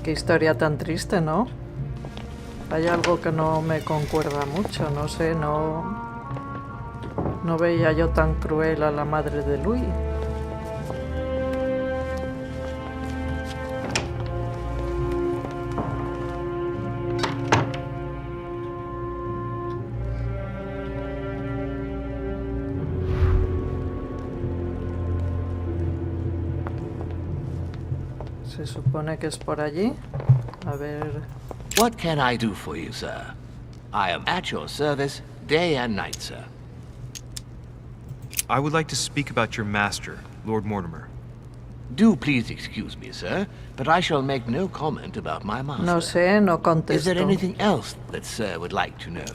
[SPEAKER 1] Qué historia tan triste, ¿no? Hay algo que no me concuerda mucho, no sé, no veía yo tan cruel a la madre de Louis. Se supone que es por allí. A ver.
[SPEAKER 10] What can I do for you, sir? I am at your service day and night, sir.
[SPEAKER 2] I would like to speak about your master, Lord Mortimer.
[SPEAKER 10] Do please excuse me, sir, but I shall make no comment about my master.
[SPEAKER 1] No sé, no
[SPEAKER 10] Is there
[SPEAKER 1] contesto.
[SPEAKER 10] anything else that sir would like to know?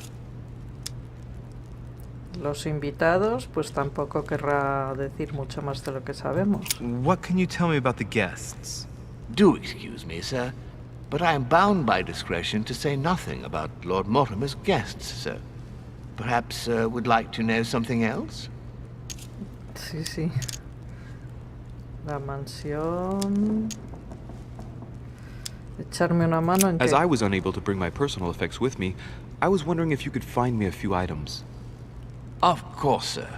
[SPEAKER 1] Los invitados, pues tampoco querrá decir mucho más de lo que sabemos.
[SPEAKER 2] What can you tell me about the guests?
[SPEAKER 10] Do excuse me, sir, but I am bound by discretion to say nothing about Lord Mortimer's guests, sir. Perhaps sir would like to know something else?
[SPEAKER 1] Sí, sí. La mansión. Echarme una mano en
[SPEAKER 8] As
[SPEAKER 1] que...
[SPEAKER 8] I was unable to bring my personal effects with me, I was wondering if you could find me a few items.
[SPEAKER 10] Of course, sir.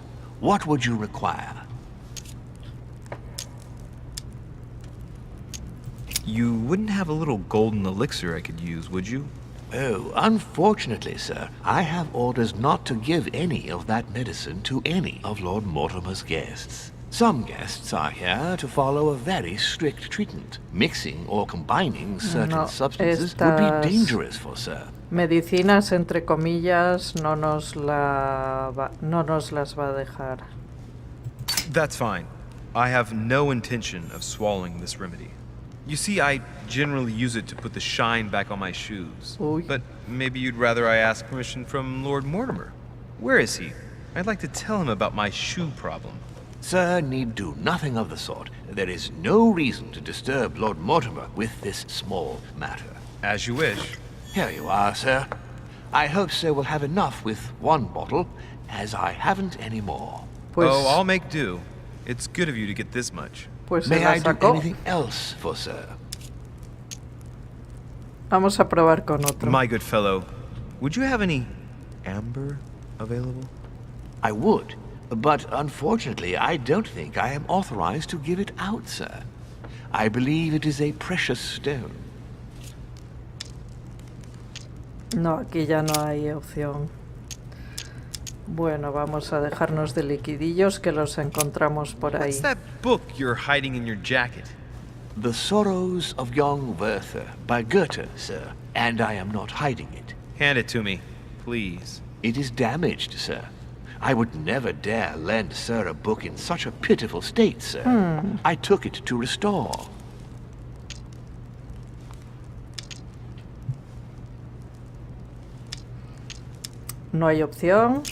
[SPEAKER 10] What would you require?
[SPEAKER 2] You wouldn't have a little golden elixir I could use, would you?
[SPEAKER 10] Oh, unfortunately, sir, I have orders not to give any of that medicine to any of Lord Mortimer's guests. Some guests are here to follow a very strict treatment. Mixing or combining certain
[SPEAKER 1] No,
[SPEAKER 10] substances would
[SPEAKER 1] estas
[SPEAKER 10] be dangerous for sir.
[SPEAKER 1] medicinas, entre comillas, no nos las va a dejar.
[SPEAKER 2] That's fine. I have no intention of swallowing this remedy. You see, I generally use it to put the shine back on my shoes.
[SPEAKER 1] Uy.
[SPEAKER 2] But maybe you'd rather I ask permission from Lord Mortimer. Where is he? I'd like to tell him about my shoe problem.
[SPEAKER 10] Sir need do nothing of the sort. There is no reason to disturb Lord Mortimer with this small matter.
[SPEAKER 2] As you wish.
[SPEAKER 10] Here you are, sir. I hope sir will have enough with one bottle, as I haven't any more.
[SPEAKER 1] Pues,
[SPEAKER 2] Oh, I'll make do. It's good of you to get this much.
[SPEAKER 1] pues se
[SPEAKER 10] May
[SPEAKER 1] la
[SPEAKER 10] I do
[SPEAKER 1] sacó.
[SPEAKER 10] anything else for sir?
[SPEAKER 1] Vamos a probar con otro.
[SPEAKER 2] My good fellow, would you have any amber available?
[SPEAKER 10] I would, but unfortunately I don't think I am authorized to give it out, sir. I believe it is a precious stone.
[SPEAKER 1] No, aquí ya no hay opción. Bueno, vamos a dejarnos de liquidillos que los encontramos por ahí.
[SPEAKER 8] What's that book you're hiding in your jacket?
[SPEAKER 10] The Sorrows of Young Werther by Goethe, sir. And I am not hiding it.
[SPEAKER 8] Hand it to me, please.
[SPEAKER 10] It is damaged, sir. I would never dare lend sir a book in such a pitiful state, sir. I took it to restore.
[SPEAKER 1] No hay opción.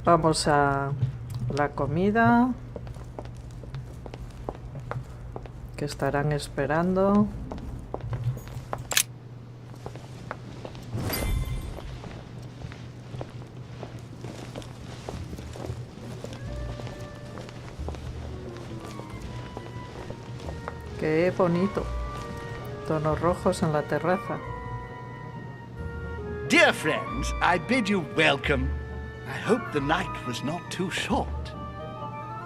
[SPEAKER 1] Vamos a la comida. Que estarán esperando. Qué bonito. Tonos rojos en la terraza.
[SPEAKER 9] Dear friends, I bid you welcome. I hope the night was not too short.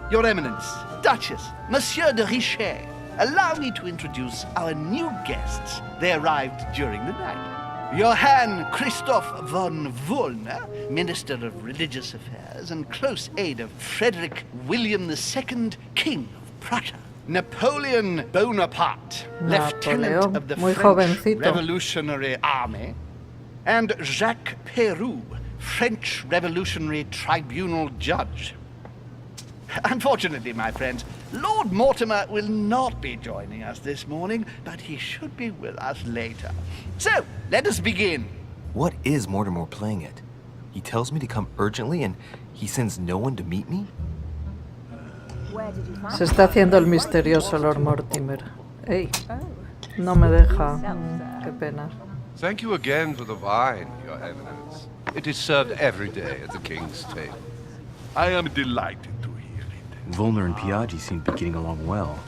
[SPEAKER 9] Your Eminence, Duchess, Monsieur de Richet, allow me to introduce our new guests. They arrived during the night. Johann Christoph von Wollner, Minister of Religious Affairs and close aide of Frederick William II, King of Prussia. Napoleon Bonaparte, Lieutenant of the
[SPEAKER 1] muy
[SPEAKER 9] French
[SPEAKER 1] jovencito.
[SPEAKER 9] Revolutionary Army. And Jacques Peroux, French Revolutionary Tribunal Judge. Unfortunately, my friends, Lord Mortimer will not be joining us this morning, but he should be with us later. So, let us begin.
[SPEAKER 8] What is Mortimer playing at? He tells me to come urgently and he sends no one to meet me?
[SPEAKER 1] Se está haciendo el misterioso Lord Mortimer. Ey, no me deja. Qué pena.
[SPEAKER 11] Thank you again for the wine, Your Eminence. It is served every day at the king's table.
[SPEAKER 3] I am delighted to hear it.
[SPEAKER 2] Volner and Piaggi seem to be getting along well.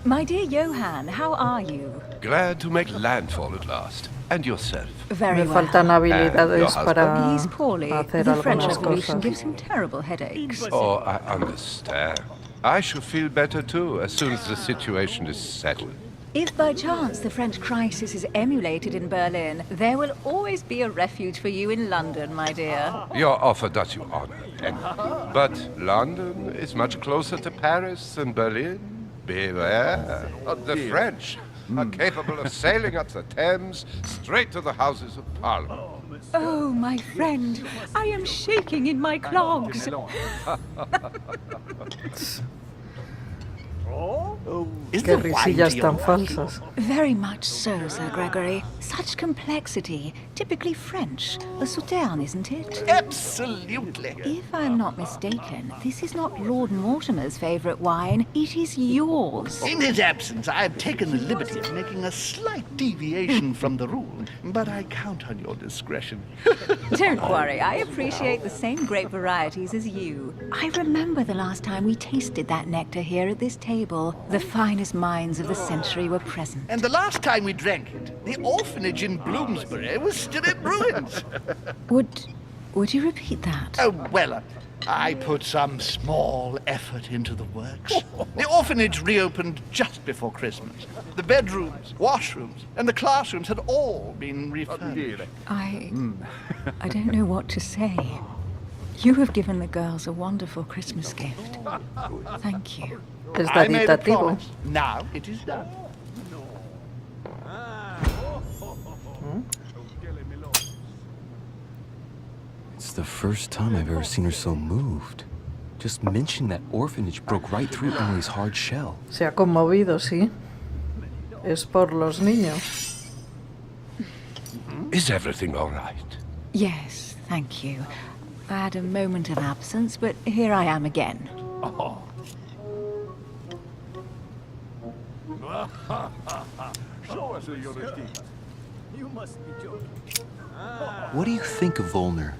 [SPEAKER 12] My dear Johann, how are you?
[SPEAKER 11] Glad to make landfall at last. And yourself.
[SPEAKER 12] Very
[SPEAKER 1] Me
[SPEAKER 12] well.
[SPEAKER 1] faltan habilidades para
[SPEAKER 12] He's poorly.
[SPEAKER 1] hacer
[SPEAKER 12] The French
[SPEAKER 1] algunas
[SPEAKER 12] Revolution
[SPEAKER 1] cosas.
[SPEAKER 12] gives him terrible headaches.
[SPEAKER 11] Oh, I understand. I shall feel better too as soon as the situation is settled.
[SPEAKER 12] If by chance the French crisis is emulated in Berlin, there will always be a refuge for you in London, my dear.
[SPEAKER 11] Your offer does you honor, Penny. But London is much closer to Paris than Berlin. Beware. The French are capable of sailing up the Thames straight to the Houses of Parliament.
[SPEAKER 12] Oh, my friend, I am shaking in my clogs.
[SPEAKER 1] Qué risillas tan falsas.
[SPEAKER 12] Very much so, Sir Gregory. Such complexity. Typically French. A Sauterne, isn't it?
[SPEAKER 9] Absolutely.
[SPEAKER 12] If I'm not mistaken, this is not Lord Mortimer's favourite wine. It is yours.
[SPEAKER 9] In his absence, I have taken the liberty of making a slight deviation from the rule, but I count on your discretion.
[SPEAKER 12] Don't worry, I appreciate the same grape varieties as you. I remember the last time we tasted that nectar here at this table. The finest minds of the century were present.
[SPEAKER 9] And the last time we drank it, the orphanage in Bloomsbury was still in ruins.
[SPEAKER 12] Would you repeat that?
[SPEAKER 9] Oh, well, I put some small effort into the works. The orphanage reopened just before Christmas. The bedrooms, washrooms, and the classrooms had all been refurbished.
[SPEAKER 12] I don't know what to say. You have given the girls a wonderful Christmas gift. Thank you.
[SPEAKER 1] Es
[SPEAKER 9] I made a
[SPEAKER 1] daditativo.
[SPEAKER 9] promise. Now it is done.
[SPEAKER 2] It's the first time I've ever seen her so moved. Just mentioning that orphanage broke right through Emily's hard shell.
[SPEAKER 1] Se ha conmovido, sí. Es por los niños.
[SPEAKER 11] Is everything all right?
[SPEAKER 12] Yes, thank you. I had a moment of absence, but here I am again.
[SPEAKER 6] Show us your teeth.
[SPEAKER 5] You must be joking.
[SPEAKER 2] What do you think of Volner?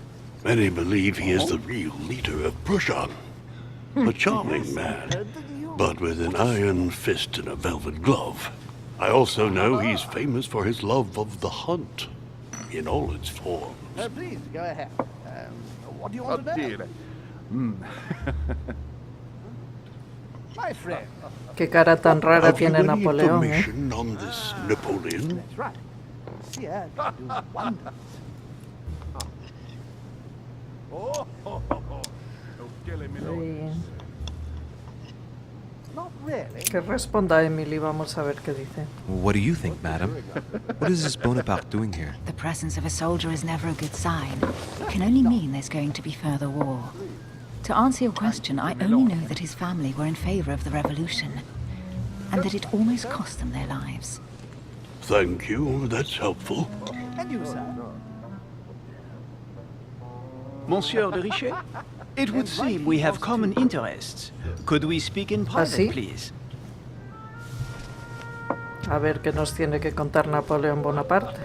[SPEAKER 6] Many believe he is the real leader of Prussia. A charming man, but with an iron fist and a velvet glove. I also know he's famous for his love of the hunt, in all its forms.
[SPEAKER 9] Please, go ahead. What do you want to know? My friend.
[SPEAKER 1] Qué cara tan rara
[SPEAKER 6] Have you
[SPEAKER 1] tiene
[SPEAKER 6] any
[SPEAKER 1] Napoleón, ¿eh?
[SPEAKER 6] information on this Napoleon?
[SPEAKER 9] That's right. See her can do wonders.
[SPEAKER 1] Sí.
[SPEAKER 9] Not really.
[SPEAKER 1] Que responda Emily, vamos a ver qué dice.
[SPEAKER 8] What do you think, madam? What is this Bonaparte doing here?
[SPEAKER 12] The presence of a soldier is never a good sign. It can only mean there's going to be further war. To answer your question, I only know that his family were in favor of the revolution, and that it almost cost them their lives.
[SPEAKER 6] Thank you, that's helpful.
[SPEAKER 9] And you, sir?
[SPEAKER 5] Monsieur de Richet, it would seem we have common interests. Could we speak in private,
[SPEAKER 1] ¿sí?
[SPEAKER 5] please?
[SPEAKER 1] A ver qué nos tiene que contar Napoleón Bonaparte.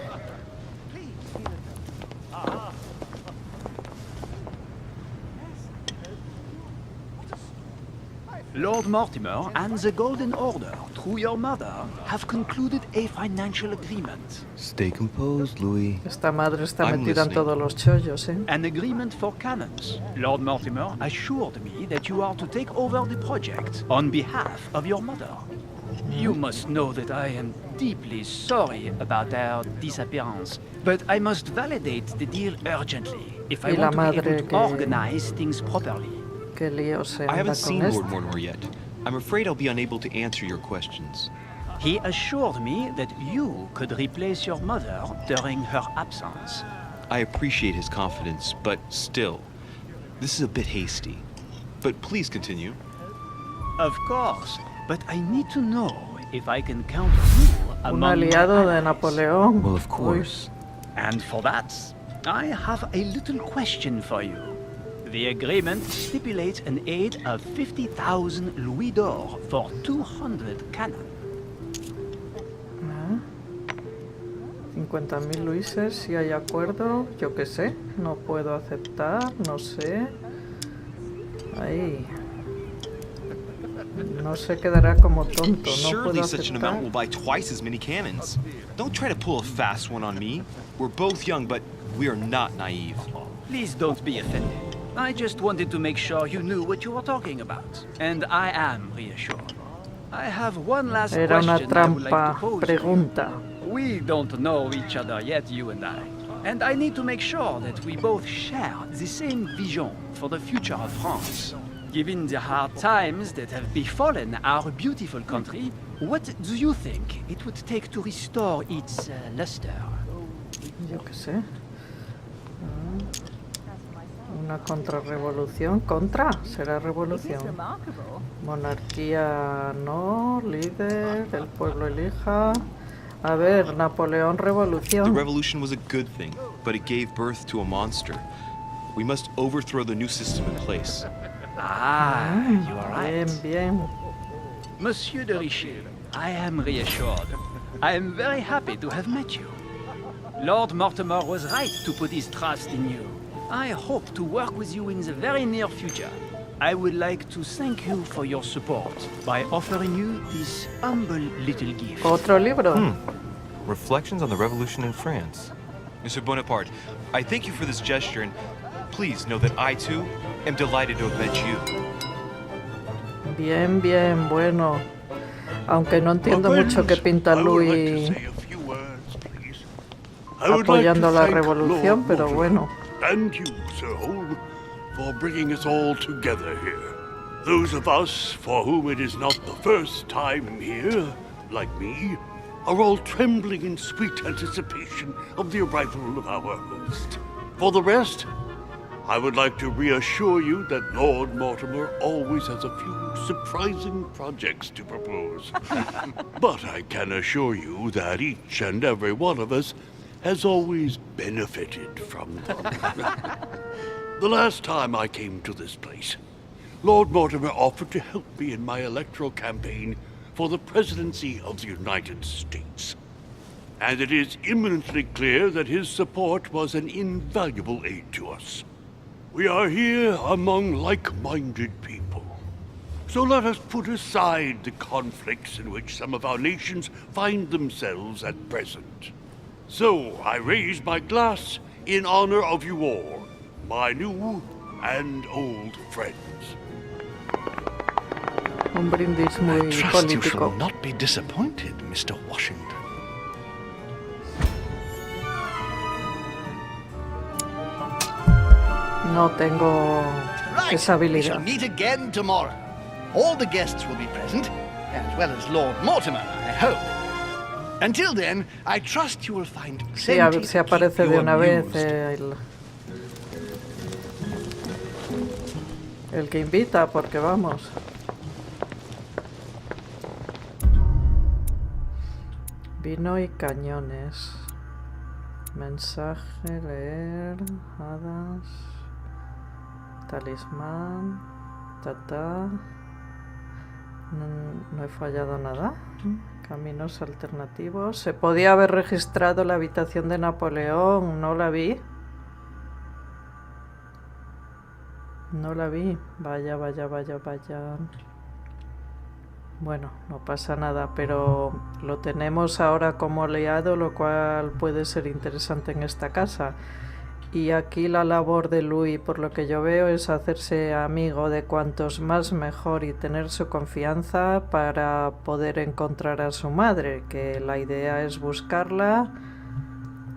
[SPEAKER 5] Lord Mortimer and the Golden Order, through your mother, have concluded a financial agreement.
[SPEAKER 8] Stay composed, Louis.
[SPEAKER 1] Esta madre está
[SPEAKER 8] I'm
[SPEAKER 1] metida en
[SPEAKER 8] listening.
[SPEAKER 1] todos los chollos, ¿eh?
[SPEAKER 5] An agreement for cannons. Lord Mortimer assured me that you are to take over the project on behalf of your mother. You must know that I am deeply sorry about their disappearance, but I must validate the deal urgently if I
[SPEAKER 1] Y la
[SPEAKER 5] want to be
[SPEAKER 1] madre
[SPEAKER 5] able to
[SPEAKER 1] que-
[SPEAKER 5] organize things properly.
[SPEAKER 1] Qué lío se
[SPEAKER 8] I
[SPEAKER 1] anda
[SPEAKER 8] haven't
[SPEAKER 1] con
[SPEAKER 8] seen
[SPEAKER 1] esto.
[SPEAKER 8] Lord Mortimer yet. I'm afraid I'll be unable to answer your questions.
[SPEAKER 5] He assured me that you could replace your mother during her absence.
[SPEAKER 8] I appreciate his confidence, but still, this is a bit hasty. But please continue.
[SPEAKER 5] Of course, but I need to know if I can count you
[SPEAKER 1] Un
[SPEAKER 5] among my
[SPEAKER 1] aliado de
[SPEAKER 5] allies.
[SPEAKER 1] Napoleón.
[SPEAKER 8] Well, of
[SPEAKER 1] Uy,
[SPEAKER 8] course.
[SPEAKER 5] And for that, I have a little question for you. The agreement stipulates an aid of 50,000 louis d'or for 200 cannon.
[SPEAKER 1] 50.000 luises, si hay acuerdo, yo qué sé, no puedo aceptar, no sé. Ahí. No se quedará como tonto, no
[SPEAKER 8] Surely
[SPEAKER 1] puedo
[SPEAKER 8] such an amount
[SPEAKER 1] aceptar.
[SPEAKER 8] will buy twice as many cannons. Don't try to pull a fast one on me. We're both young, but we are not naive.
[SPEAKER 5] Please don't be offended. I just wanted to make sure you knew what you were talking about. And I am reassured. I have one last
[SPEAKER 1] Era una
[SPEAKER 5] question I would like
[SPEAKER 1] trampa
[SPEAKER 5] to pose.
[SPEAKER 1] pregunta.
[SPEAKER 5] We don't know each other yet, you and I. And I need to make sure that we both share the same vision for the future of France. Given the hard times that have befallen our beautiful country, what do you think it would take to restore its luster?
[SPEAKER 1] Yo qué sé. Una contrarrevolución. ¿Contra? ¿Será revolución? Monarquía no. Líder. El pueblo elija. A ver, Napoleón,
[SPEAKER 8] The
[SPEAKER 1] revolución.
[SPEAKER 8] revolution was a good thing, but it gave birth to a monster. We must overthrow the new system in place.
[SPEAKER 5] Ah, you are right.
[SPEAKER 1] Bien, bien.
[SPEAKER 5] Monsieur de Richet, I am reassured. I am very happy to have met you. Lord Mortimer was right to put his trust in you. I hope to work with you in the very near future. I would like to thank you for your support by offering you this humble little gift.
[SPEAKER 1] Otro libro.
[SPEAKER 8] Reflections on the Revolution in France. Mr. Bonaparte, I thank you for this gesture, and please know that I, too, am delighted to have met you.
[SPEAKER 1] Bien, bien, bueno. Aunque no entiendo mucho qué pinta Louis apoyando la revolución, pero bueno.
[SPEAKER 6] And you, Sir Holm, for bringing us all together here. Those of us for whom it is not the first time here, like me, are all trembling in sweet anticipation of the arrival of our host. For the rest, I would like to reassure you that Lord Mortimer always has a few surprising projects to propose. But I can assure you that each and every one of us has always benefited from them. The last time I came to this place, Lord Mortimer offered to help me in my electoral campaign for the presidency of the United States. And it is eminently clear that his support was an invaluable aid to us. We are here among like-minded people. So let us put aside the conflicts in which some of our nations find themselves at present. So I raise my glass in honor of you all, my new and old friends.
[SPEAKER 1] Un brindis muy
[SPEAKER 9] I trust you
[SPEAKER 1] político.
[SPEAKER 9] shall not be disappointed, Mr. Washington.
[SPEAKER 1] No tengo esa
[SPEAKER 9] We shall
[SPEAKER 1] habilidad.
[SPEAKER 9] meet again tomorrow. All the guests will be present, as well as Lord Mortimer, I hope. Until then, I trust you will find
[SPEAKER 1] Sí, a
[SPEAKER 9] plenty
[SPEAKER 1] ver si
[SPEAKER 9] to keep
[SPEAKER 1] aparece
[SPEAKER 9] you
[SPEAKER 1] de una vez
[SPEAKER 9] amused.
[SPEAKER 1] el que invita, porque vamos. Vino y cañones. Mensaje, leer, hadas, talismán, tata. No he fallado nada. Caminos alternativos. Se podía haber registrado la habitación de Napoleón, no la vi. No la vi. Vaya. Bueno, no pasa nada, pero lo tenemos ahora como aliado, lo cual puede ser interesante en esta casa. Y aquí la labor de Louis, por lo que yo veo, es hacerse amigo de cuantos más mejor y tener su confianza para poder encontrar a su madre, que la idea es buscarla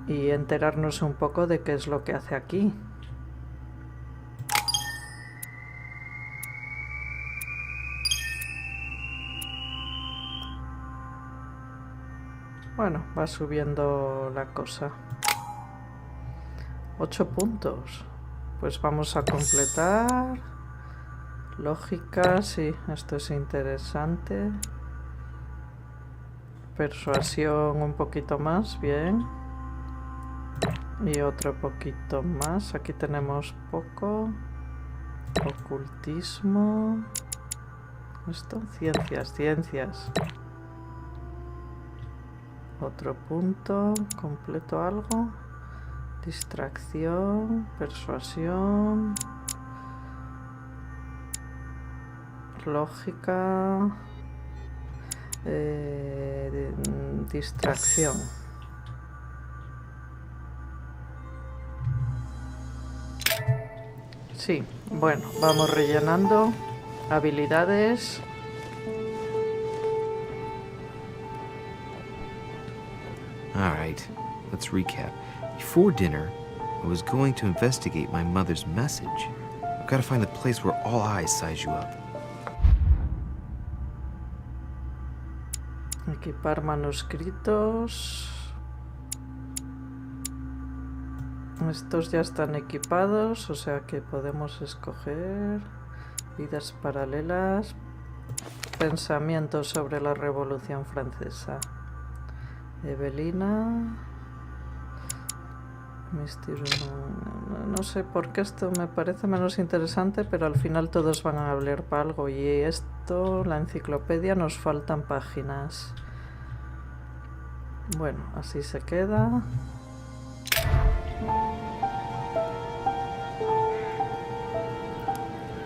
[SPEAKER 1] y enterarnos un poco de qué es lo que hace aquí. Bueno, va subiendo la cosa. 8 puntos. Pues vamos a completar. Lógica, sí, esto es interesante. Persuasión un poquito más, bien. Y otro poquito más. Aquí tenemos poco. Ocultismo. Esto, ciencias. Otro punto, completo algo. Distracción, persuasión, lógica, distracción. Sí, bueno, vamos rellenando. Habilidades.
[SPEAKER 8] All right, let's recap. Before dinner, I was going to investigate my mother's message. I've got to find the place where all eyes size you up.
[SPEAKER 1] Equipar manuscritos. Estos ya están equipados, o sea que podemos escoger vidas paralelas, pensamientos sobre la Revolución Francesa. Evelina. No sé por qué esto me parece menos interesante, pero al final todos van a hablar para algo. Y esto, la enciclopedia, nos faltan páginas. Bueno, así se queda.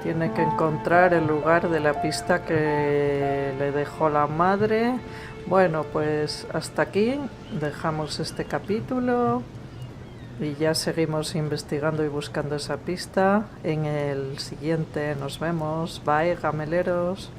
[SPEAKER 1] Tiene que encontrar el lugar de la pista que le dejó la madre. Bueno, pues hasta aquí dejamos este capítulo y ya seguimos investigando y buscando esa pista. En el siguiente nos vemos. Bye, gameleros.